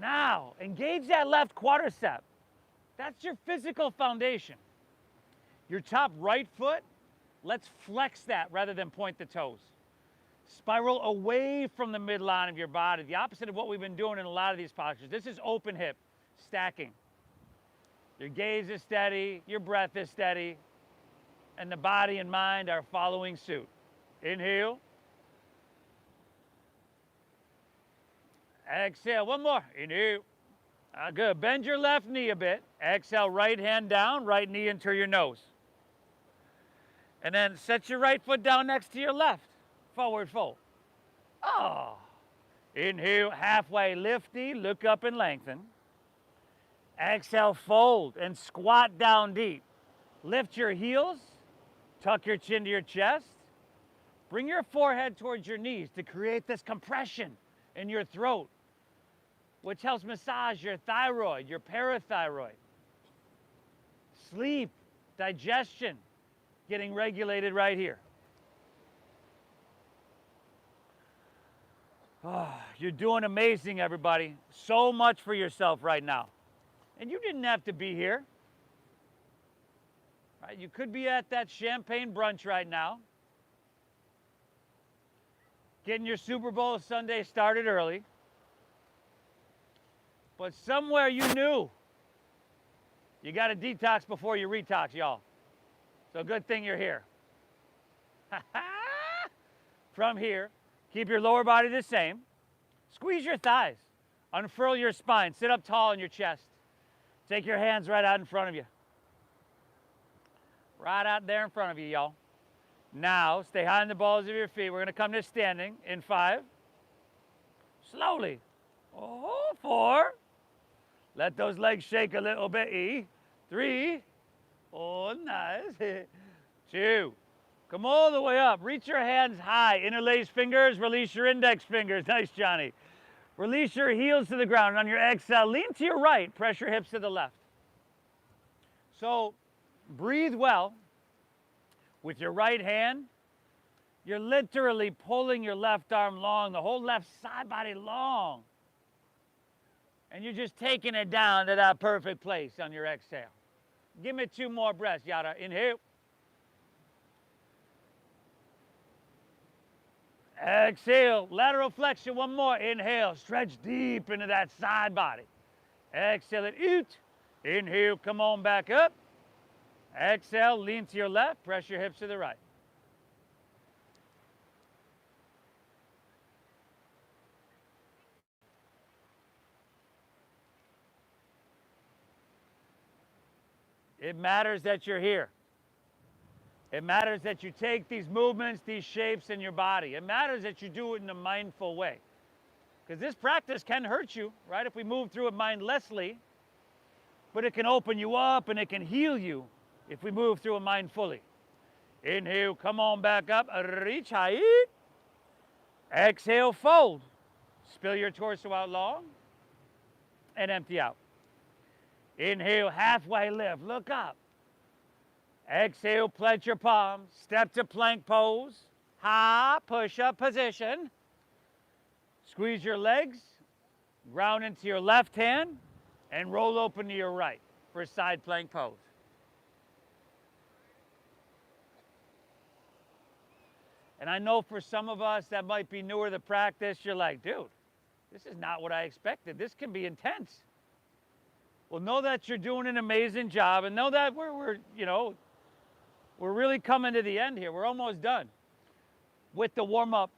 Now, engage that left quadricep. That's your physical foundation. Your top right foot, let's flex that rather than point the toes. Spiral away from the midline of your body, the opposite of what we've been doing in a lot of these postures. This is open hip, stacking. Your gaze is steady, your breath is steady, and the body and mind are following suit. Inhale. Exhale, one more. Inhale. Good. Bend your left knee a bit. Exhale, right hand down, right knee into your nose. And then set your right foot down next to your left. Forward fold. Oh. Inhale, halfway lifty, look up and lengthen. Exhale, fold and squat down deep. Lift your heels, tuck your chin to your chest. Bring your forehead towards your knees to create this compression in your throat, which helps massage your thyroid, your parathyroid. Sleep, digestion, getting regulated right here. Oh, you're doing amazing, everybody. So much for yourself right now. And you didn't have to be here. Right? You could be at that champagne brunch right now, getting your Super Bowl Sunday started early. But somewhere you knew you got to detox before you retox, y'all. So good thing you're here. From here, keep your lower body the same. Squeeze your thighs. Unfurl your spine. Sit up tall in your chest. Take your hands right out in front of you. Right out there in front of you, y'all. Now, stay high on the balls of your feet. We're going to come to standing in 5. Slowly. 4. Let those legs shake a little bit. 3. Oh, nice. 2. Come all the way up. Reach your hands high. Interlace fingers. Release your index fingers. Nice, Johnny. Release your heels to the ground. On your exhale, lean to your right. Press your hips to the left. So, breathe well. With your right hand, you're literally pulling your left arm long, the whole left side body long. And you're just taking it down to that perfect place on your exhale. Give me 2 more breaths, Yada. Inhale. Exhale. Lateral flexion. 1 more. Inhale. Stretch deep into that side body. Exhale it out. Inhale. Come on back up. Exhale, lean to your left, press your hips to the right. It matters that you're here. It matters that you take these movements, these shapes in your body. It matters that you do it in a mindful way. Because this practice can hurt you, right? If we move through it mindlessly, but it can open you up and it can heal you if we move through a mindfully. Inhale, come on back up, reach high. Exhale, fold. Spill your torso out long and empty out. Inhale, halfway lift, look up. Exhale, plant your palms, step to plank pose. High, push-up position. Squeeze your legs, ground into your left hand, and roll open to your right for side plank pose. And I know for some of us that might be newer to practice, you're like, dude, this is not what I expected. This can be intense. Well, know that you're doing an amazing job, and know that we're really coming to the end here. We're almost done with the warm-up.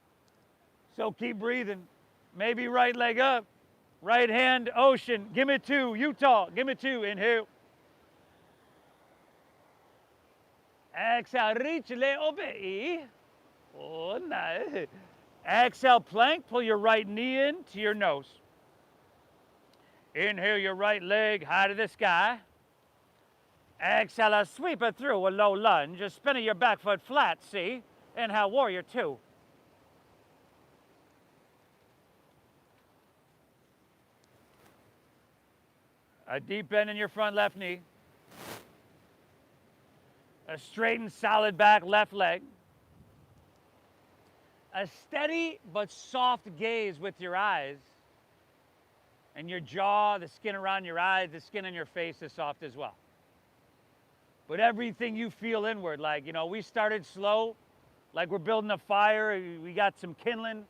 So keep breathing. Maybe right leg up, right hand, ocean. Give me 2, Utah. Give me 2. Inhale. Exhale, reach a little bit. Oh, nice. Exhale, plank. Pull your right knee in to your nose. Inhale your right leg high to the sky. Exhale, sweep it through a low lunge. Just spinning your back foot flat, see? Inhale, warrior 2. A deep bend in your front left knee. A straight and solid back left leg. A steady but soft gaze with your eyes. And your jaw, the skin around your eyes, the skin on your face is soft as well. But everything you feel inward, like, we started slow, like we're building a fire. We got some kindling,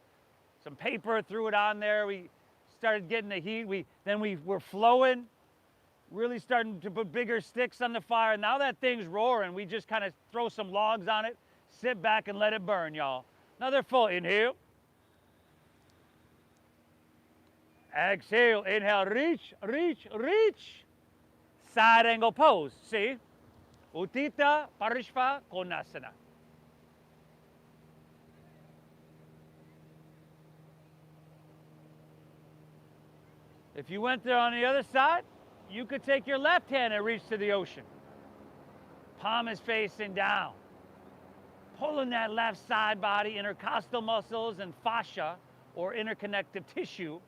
some paper, threw it on there. We started getting the heat. Then we were flowing, really starting to put bigger sticks on the fire. Now that thing's roaring, we just kind of throw some logs on it, sit back and let it burn, y'all. Another full inhale. Exhale, inhale, reach, reach, reach. Side angle pose, see? Uttita Parishva Konasana. If you went there on the other side, you could take your left hand and reach to the ocean. Palm is facing down. Pulling that left side body, intercostal muscles and fascia, or interconnective tissue,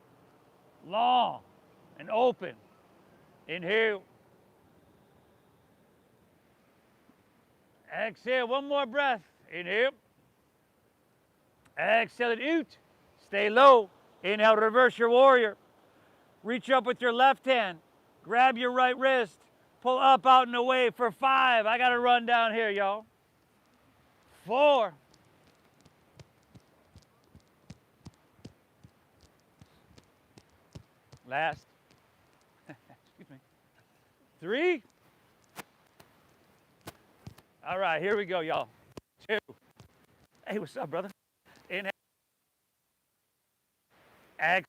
long and open. Inhale. Exhale, one more breath. Inhale. Exhale it out. Stay low. Inhale, reverse your warrior. Reach up with your left hand. Grab your right wrist. Pull up, out, and away for 5. I got to run down here, y'all. 4. Last. Excuse me. 3. All right, here we go, y'all. 2. Hey, what's up, brother? Inhale. Exhale.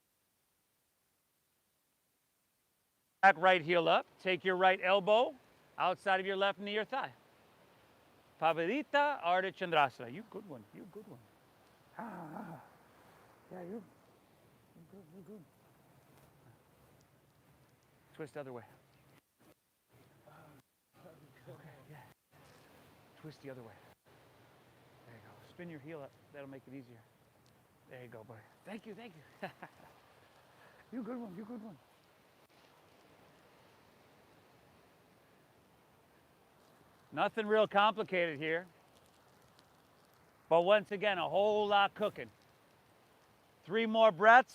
Back right heel up. Take your right elbow outside of your left knee or thigh. Pavidita Arda Chandrasana. You good one. You good one. Yeah, you good. You good. Twist the other way. Okay, yeah. Twist the other way. There you go. Spin your heel up. That'll make it easier. There you go, buddy. Thank you, thank you. You good one. You good one. Nothing real complicated here. But once again, a whole lot cooking. 3 more breaths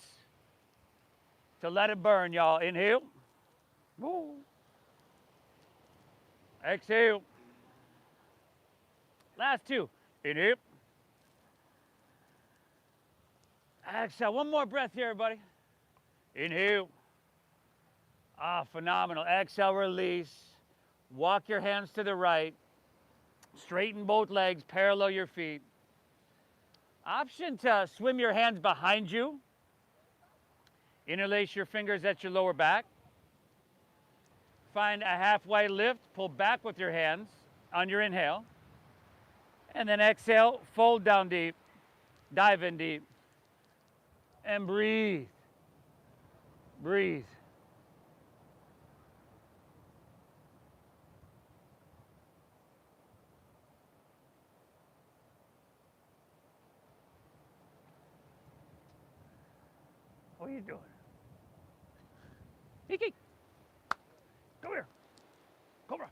to let it burn, y'all. Inhale. Woo. Exhale. Last 2. Inhale. Exhale. One more breath here, everybody. Inhale. Ah, phenomenal. Exhale, release. Walk your hands to the right. Straighten both legs, parallel your feet. Option to swim your hands behind you. Interlace your fingers at your lower back. Find a halfway lift. Pull back with your hands on your inhale. And then exhale, fold down deep. Dive in deep. And breathe. Breathe. What are you doing? Iki. Come here. Cobra.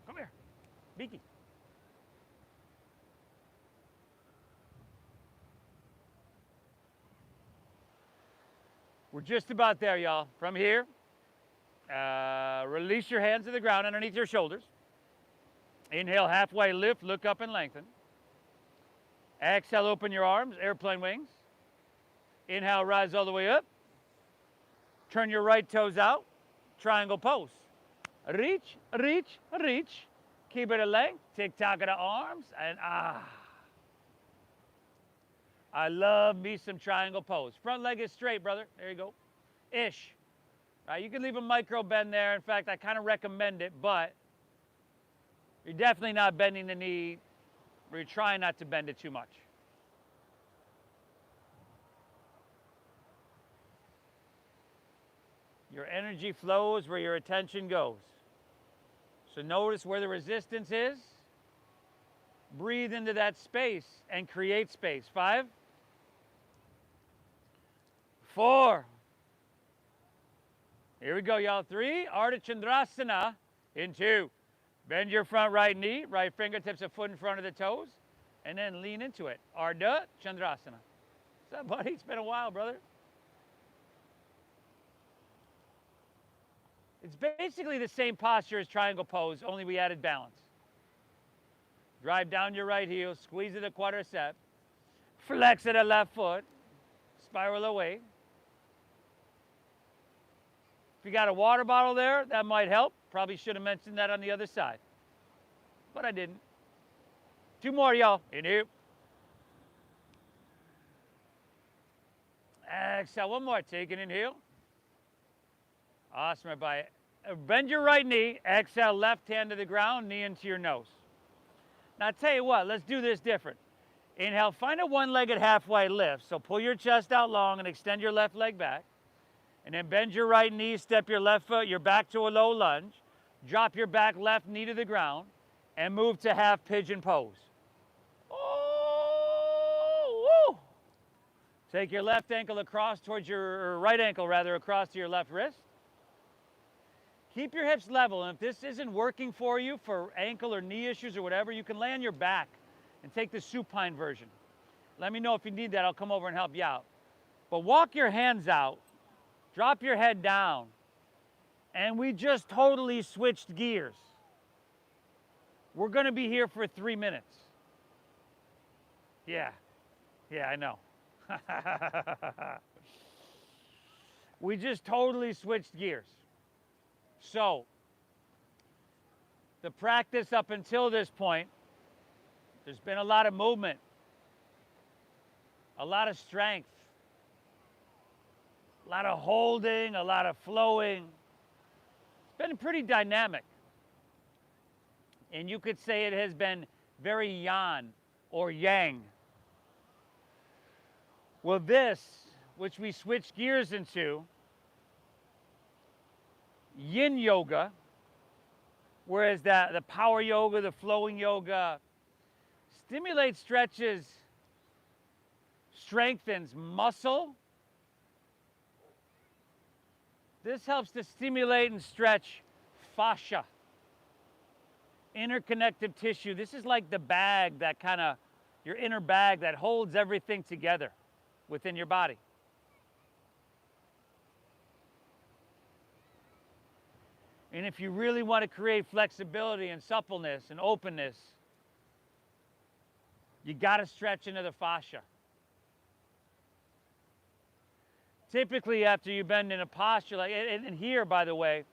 Come here. Biki. We're just about there, y'all. From here, release your hands to the ground underneath your shoulders. Inhale, halfway lift, look up and lengthen. Exhale, open your arms, airplane wings. Inhale, rise all the way up. Turn your right toes out, triangle pose. Reach, reach, reach. Keep it at length, tick-tock of the arms, and I love me some triangle pose. Front leg is straight, brother. There you go. Ish. Right, you can leave a micro bend there. In fact, I kind of recommend it, but you're definitely not bending the knee, or you're trying not to bend it too much. Your energy flows where your attention goes. So notice where the resistance is. Breathe into that space and create space. 5, 4. Here we go, y'all. 3, Arda Chandrasana in 2. Bend your front right knee, right fingertips a foot in front of the toes, and then lean into it. Arda Chandrasana. What's up, buddy? It's been a while, brother. It's basically the same posture as triangle pose, only we added balance. Drive down your right heel, squeeze of the quadricep, flex of the left foot, spiral away. If you got a water bottle there, that might help. Probably should have mentioned that on the other side, but I didn't. 2 more, y'all. Inhale. Exhale, 1 more. Take an inhale. Awesome, everybody. Bend your right knee. Exhale, left hand to the ground, knee into your nose. Now, I'll tell you what, let's do this different. Inhale, find a one-legged halfway lift. So pull your chest out long and extend your left leg back. And then bend your right knee, step your left foot, you're back to a low lunge. Drop your back left knee to the ground and move to half pigeon pose. Oh, woo. Take your left ankle across towards your right ankle, rather, across to your left wrist. Keep your hips level, and if this isn't working for you for ankle or knee issues or whatever, you can lay on your back and take the supine version. Let me know if you need that. I'll come over and help you out. But walk your hands out, drop your head down, and we just totally switched gears. We're going to be here for 3 minutes. Yeah, I know. We just totally switched gears. So, the practice up until this point, there's been a lot of movement, a lot of strength, a lot of holding, a lot of flowing. It's been pretty dynamic. And you could say it has been very yin or yang. Well, this, which we switched gears into, yin yoga, whereas the power yoga, the flowing yoga, stimulates, stretches, strengthens muscle. This helps to stimulate and stretch fascia, interconnective tissue. This is like the bag, that kind of, your inner bag that holds everything together within your body. And if you really want to create flexibility and suppleness and openness, you got to stretch into the fascia. Typically, after you bend in a posture, like, and here, by the way,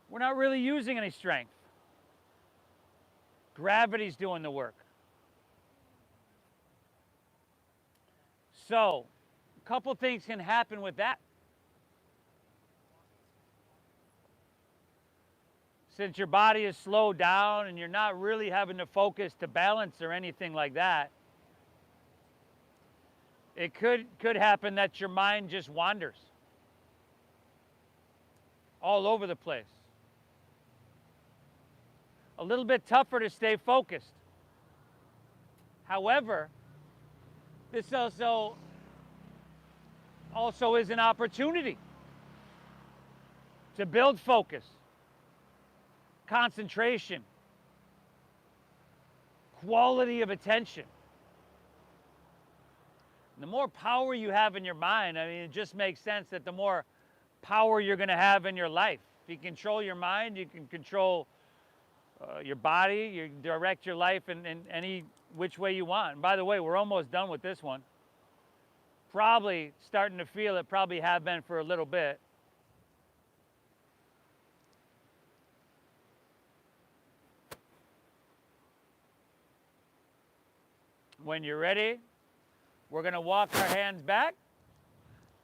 we're not really using any strength. Gravity's doing the work. So, a couple things can happen with that. Since your body is slowed down and you're not really having to focus to balance or anything like that, it could happen that your mind just wanders all over the place. A little bit tougher to stay focused. However, this also is an opportunity to build focus, concentration, quality of attention. And the more power you have in your mind, I mean, it just makes sense that the more power you're going to have in your life. If you control your mind, you can control your body, you direct your life in any which way you want. And by the way, we're almost done with this one. Probably starting to feel it, probably have been for a little bit. When you're ready, we're going to walk our hands back,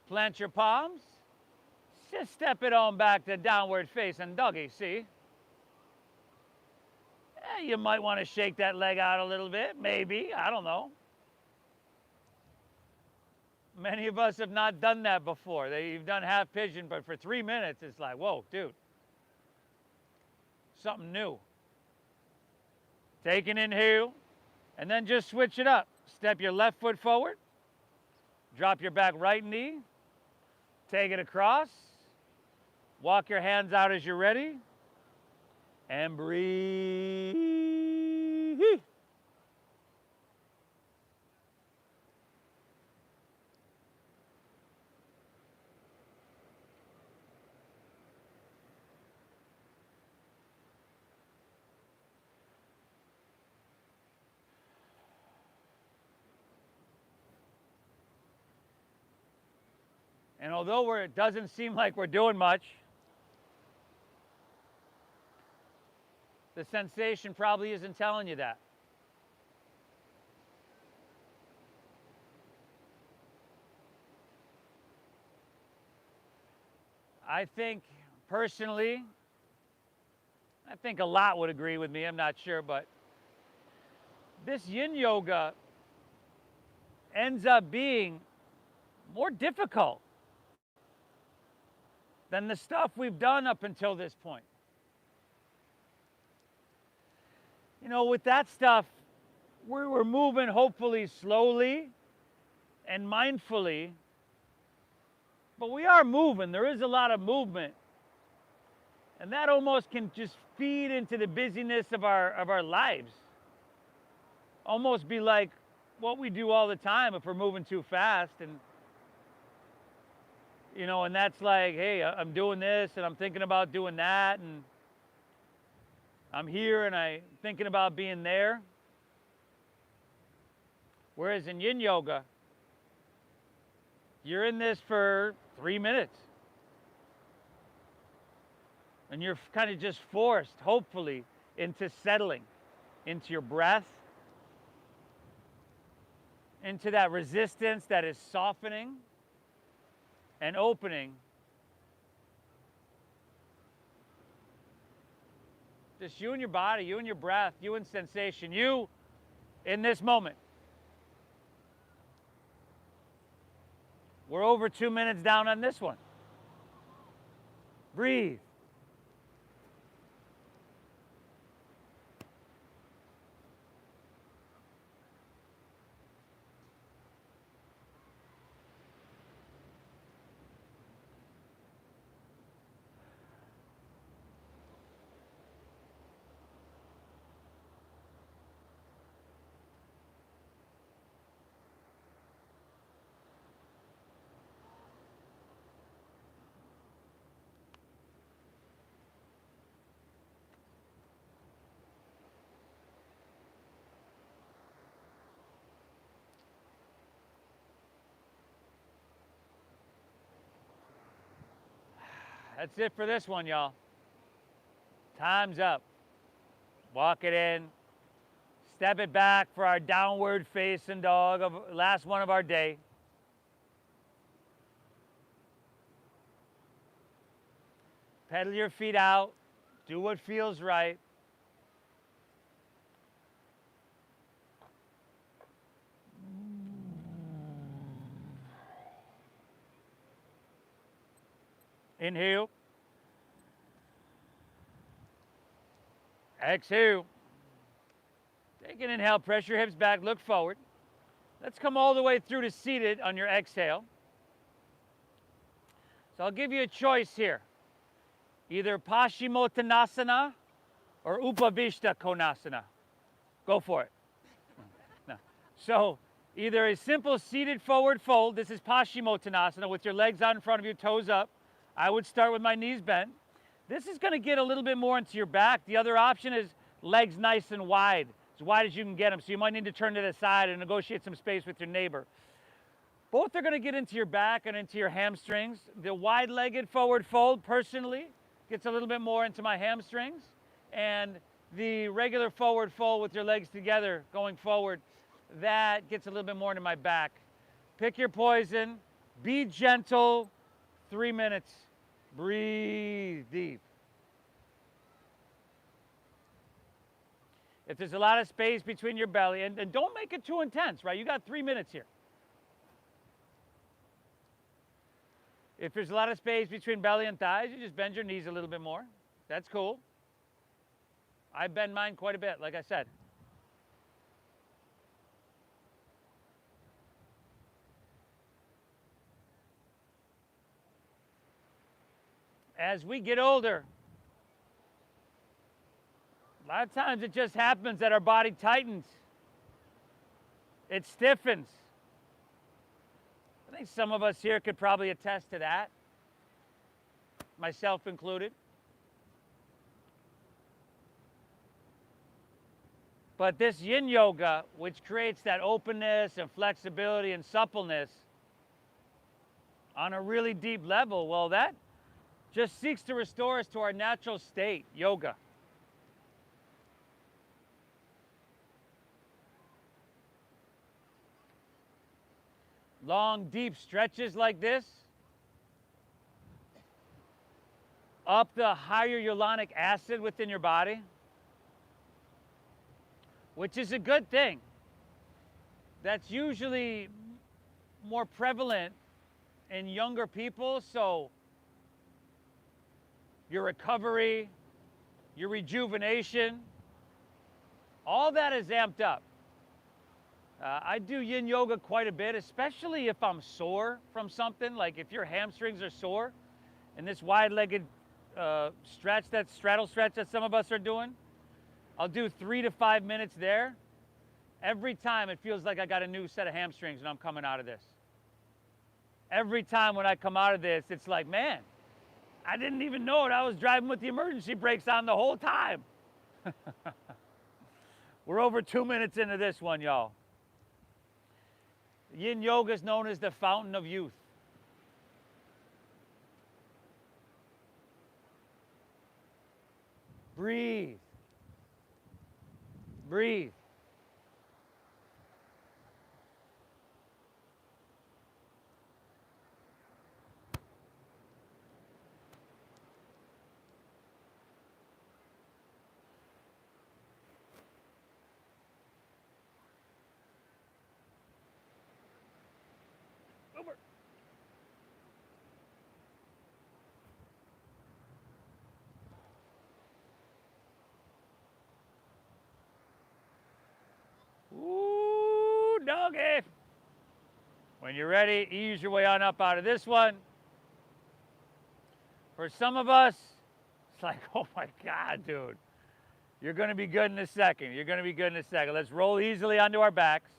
plant your palms, just step it on back to downward facing doggy, see? You might want to shake that leg out a little bit, maybe, I don't know. Many of us have not done that before. You've done half pigeon, but for 3 minutes, it's like, whoa, dude. Something new. Take an inhale, and then just switch it up. Step your left foot forward, drop your back right knee, take it across, walk your hands out as you're ready, and breathe. And although it doesn't seem like we're doing much, the sensation probably isn't telling you that. I think, personally, I think a lot would agree with me, I'm not sure, but this yin yoga ends up being more difficult than the stuff we've done up until this point. You know, with that stuff, we're moving hopefully slowly and mindfully, but we are moving. There is a lot of movement. And that almost can just feed into the busyness of our lives. Almost be like what we do all the time if we're moving too fast. And, you know, and that's like, hey, I'm doing this and I'm thinking about doing that. And I'm here and I'm thinking about being there. Whereas in yin yoga, you're in this for 3 minutes. And you're kind of just forced, hopefully, into settling, into your breath, into that resistance that is softening and opening. Just you and your body, you and your breath, you and sensation, you in this moment. We're over 2 minutes down on this one. Breathe. That's it for this one, y'all. Time's up. Walk it in. Step it back for our downward facing dog, last one of our day. Pedal your feet out. Do what feels right. Inhale. Exhale. Take an inhale, press your hips back, look forward. Let's come all the way through to seated on your exhale. So I'll give you a choice here. Either Paschimottanasana or Upavishta Konasana. Go for it. No. So either a simple seated forward fold, this is Paschimottanasana with your legs out in front of you, toes up. I would start with my knees bent. This is going to get a little bit more into your back. The other option is legs nice and wide as you can get them. So you might need to turn to the side and negotiate some space with your neighbor. Both are going to get into your back and into your hamstrings. The wide-legged forward fold, personally, gets a little bit more into my hamstrings. And the regular forward fold with your legs together going forward, that gets a little bit more into my back. Pick your poison. Be gentle. 3 minutes. Breathe deep. If there's a lot of space between your belly, and don't make it too intense, right? You got 3 minutes here. If there's a lot of space between belly and thighs, you just bend your knees a little bit more. That's cool. I bend mine quite a bit, like I said. As we get older, a lot of times it just happens that our body tightens. It stiffens. I think some of us here could probably attest to that, myself included. But this yin yoga, which creates that openness and flexibility and suppleness, on a really deep level, well, that just seeks to restore us to our natural state, yoga. Long, deep stretches like this up the hyaluronic acid within your body, which is a good thing. That's usually more prevalent in younger people, so your recovery, your rejuvenation, all that is amped up. I do yin yoga quite a bit, especially if I'm sore from something, like if your hamstrings are sore, and this wide-legged stretch, that straddle stretch that some of us are doing, I'll do 3 to 5 minutes there. Every time it feels like I got a new set of hamstrings when I'm coming out of this. Every time when I come out of this, it's like, man, I didn't even know it. I was driving with the emergency brakes on the whole time. We're over 2 minutes into this one, y'all. Yin yoga is known as the fountain of youth. Breathe. Breathe. Over. Ooh, doggy. When you're ready, ease your way on up out of this one. For some of us, it's like, oh my God, dude. You're going to be good in a second. You're going to be good in a second. Let's roll easily onto our backs.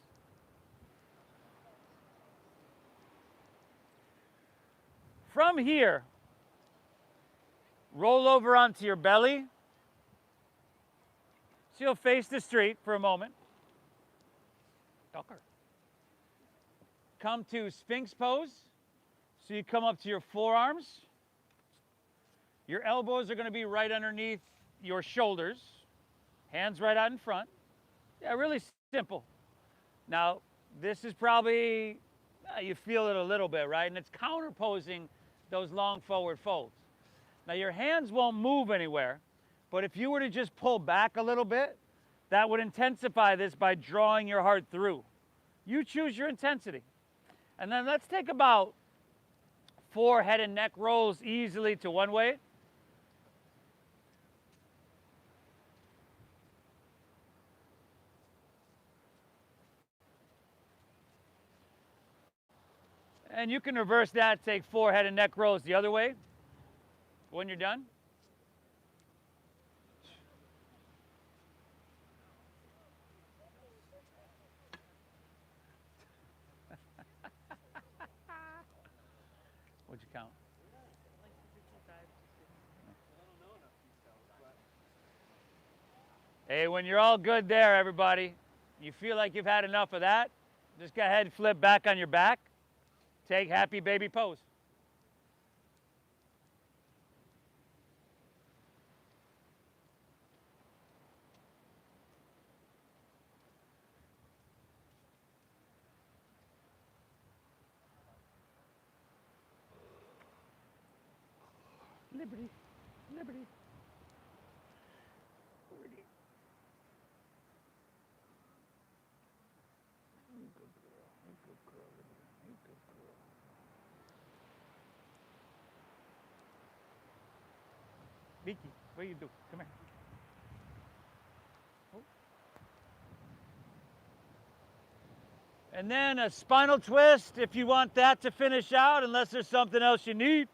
From here, roll over onto your belly. So you'll face the street for a moment. Tucker. Come to Sphinx Pose. So you come up to your forearms. Your elbows are going to be right underneath your shoulders. Hands right out in front. Yeah, really simple. Now, this is probably, you feel it a little bit, right? And it's counterposing those long forward folds. Now, your hands won't move anywhere, but if you were to just pull back a little bit, that would intensify this by drawing your heart through. You choose your intensity. And then let's take about 4 head and neck rolls easily to one way. And you can reverse that, take 4 head and neck rolls the other way when you're done. What'd you count? Like 55. Hey, when you're all good there, everybody, you feel like you've had enough of that, just go ahead and flip back on your back. Take happy baby pose. Liberty, liberty. Liberty. You good girl, you good girl, Liberty, you good girl. Vicky, what do you do? Come here. Oh. And then a spinal twist if you want that to finish out, unless there's something else you need.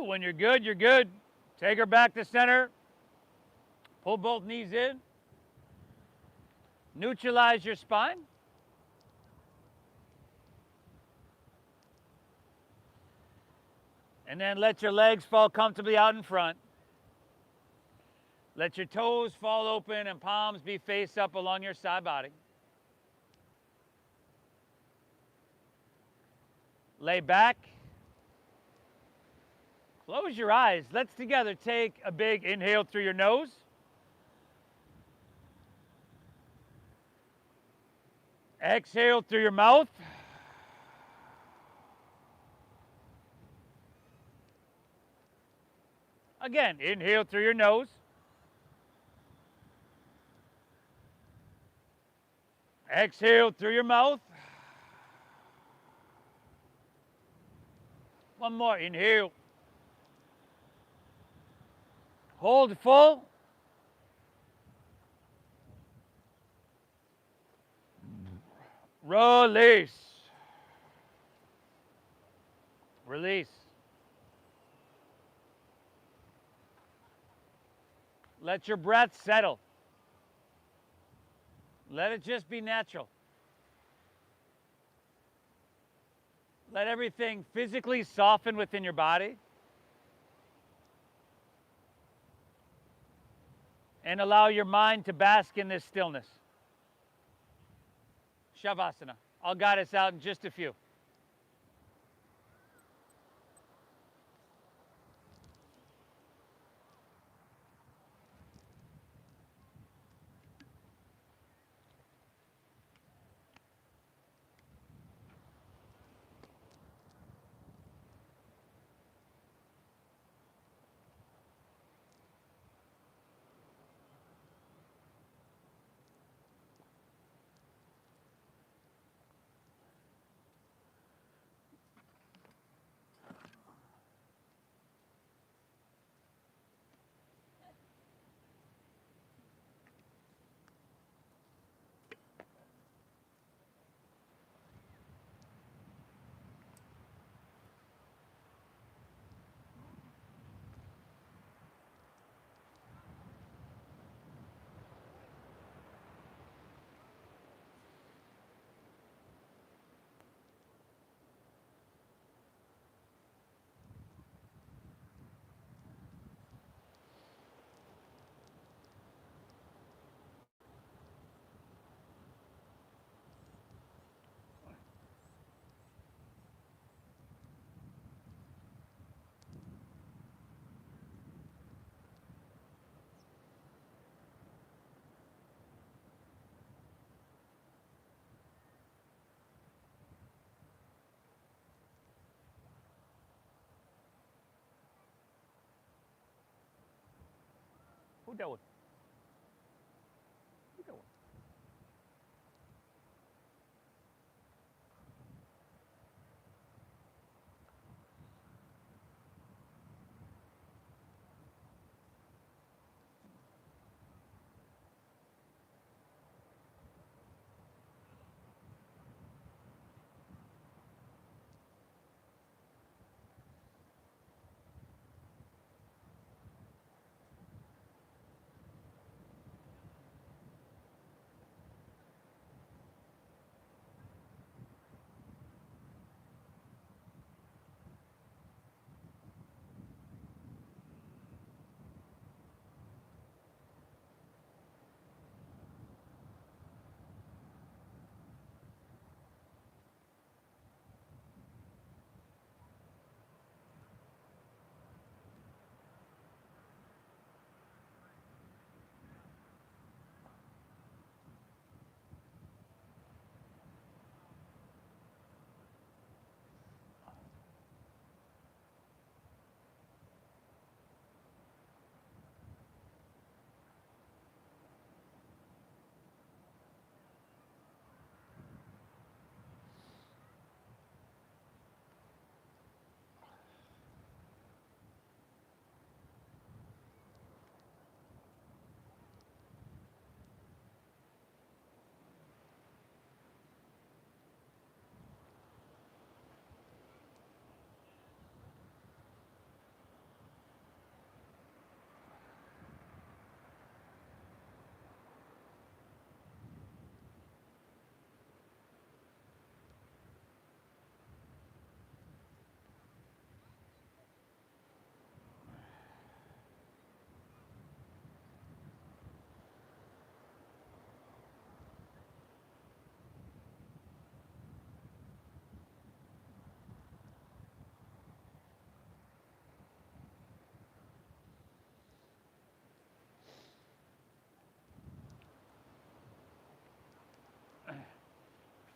When you're good, you're good. Take her back to center. Pull both knees in. Neutralize your spine. And then let your legs fall comfortably out in front. Let your toes fall open and palms be face up along your side body. Lay back. Close your eyes. Let's together take a big inhale through your nose. Exhale through your mouth. Again, inhale through your nose. Exhale through your mouth. One more, inhale. Hold full. Release. Release. Let your breath settle. Let it just be natural. Let everything physically soften within your body. And allow your mind to bask in this stillness. Shavasana. I'll guide us out in just a few. Who doing? Who doing?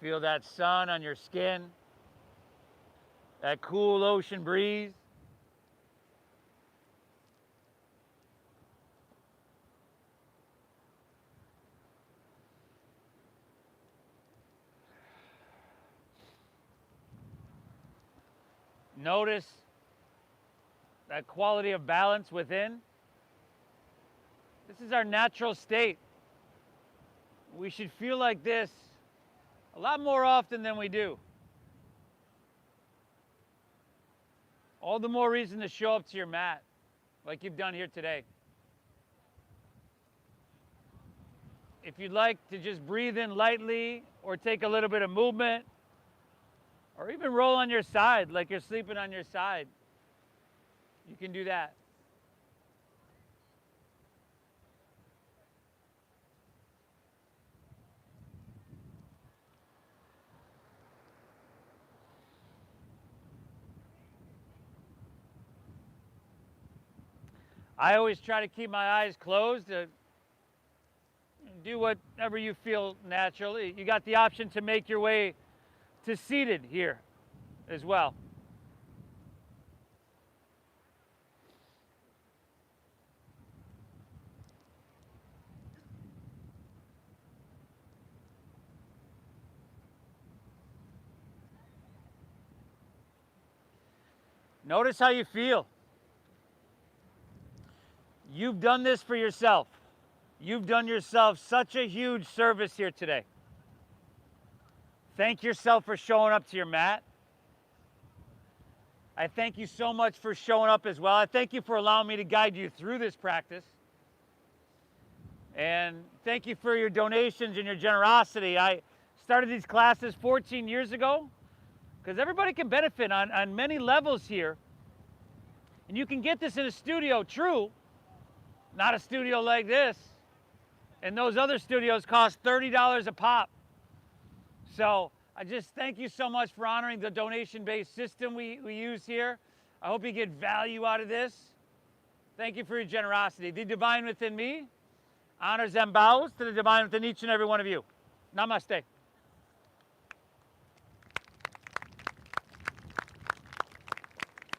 Feel that sun on your skin, that cool ocean breeze. Notice that quality of balance within. This is our natural state. We should feel like this a lot more often than we do. All the more reason to show up to your mat like you've done here today. If you'd like to just breathe in lightly or take a little bit of movement or even roll on your side like you're sleeping on your side, you can do that. I always try to keep my eyes closed, do whatever you feel naturally. You got the option to make your way to seated here as well. Notice how you feel. You've done this for yourself. You've done yourself such a huge service here today. Thank yourself for showing up to your mat. I thank you so much for showing up as well. I thank you for allowing me to guide you through this practice. And thank you for your donations and your generosity. I started these classes 14 years ago because everybody can benefit on many levels here. And you can get this in a studio, true, not a studio like this. And those other studios cost $30 a pop. So I just thank you so much for honoring the donation-based system we use here. I hope you get value out of this. Thank you for your generosity. The divine within me honors and bows to the divine within each and every one of you. Namaste.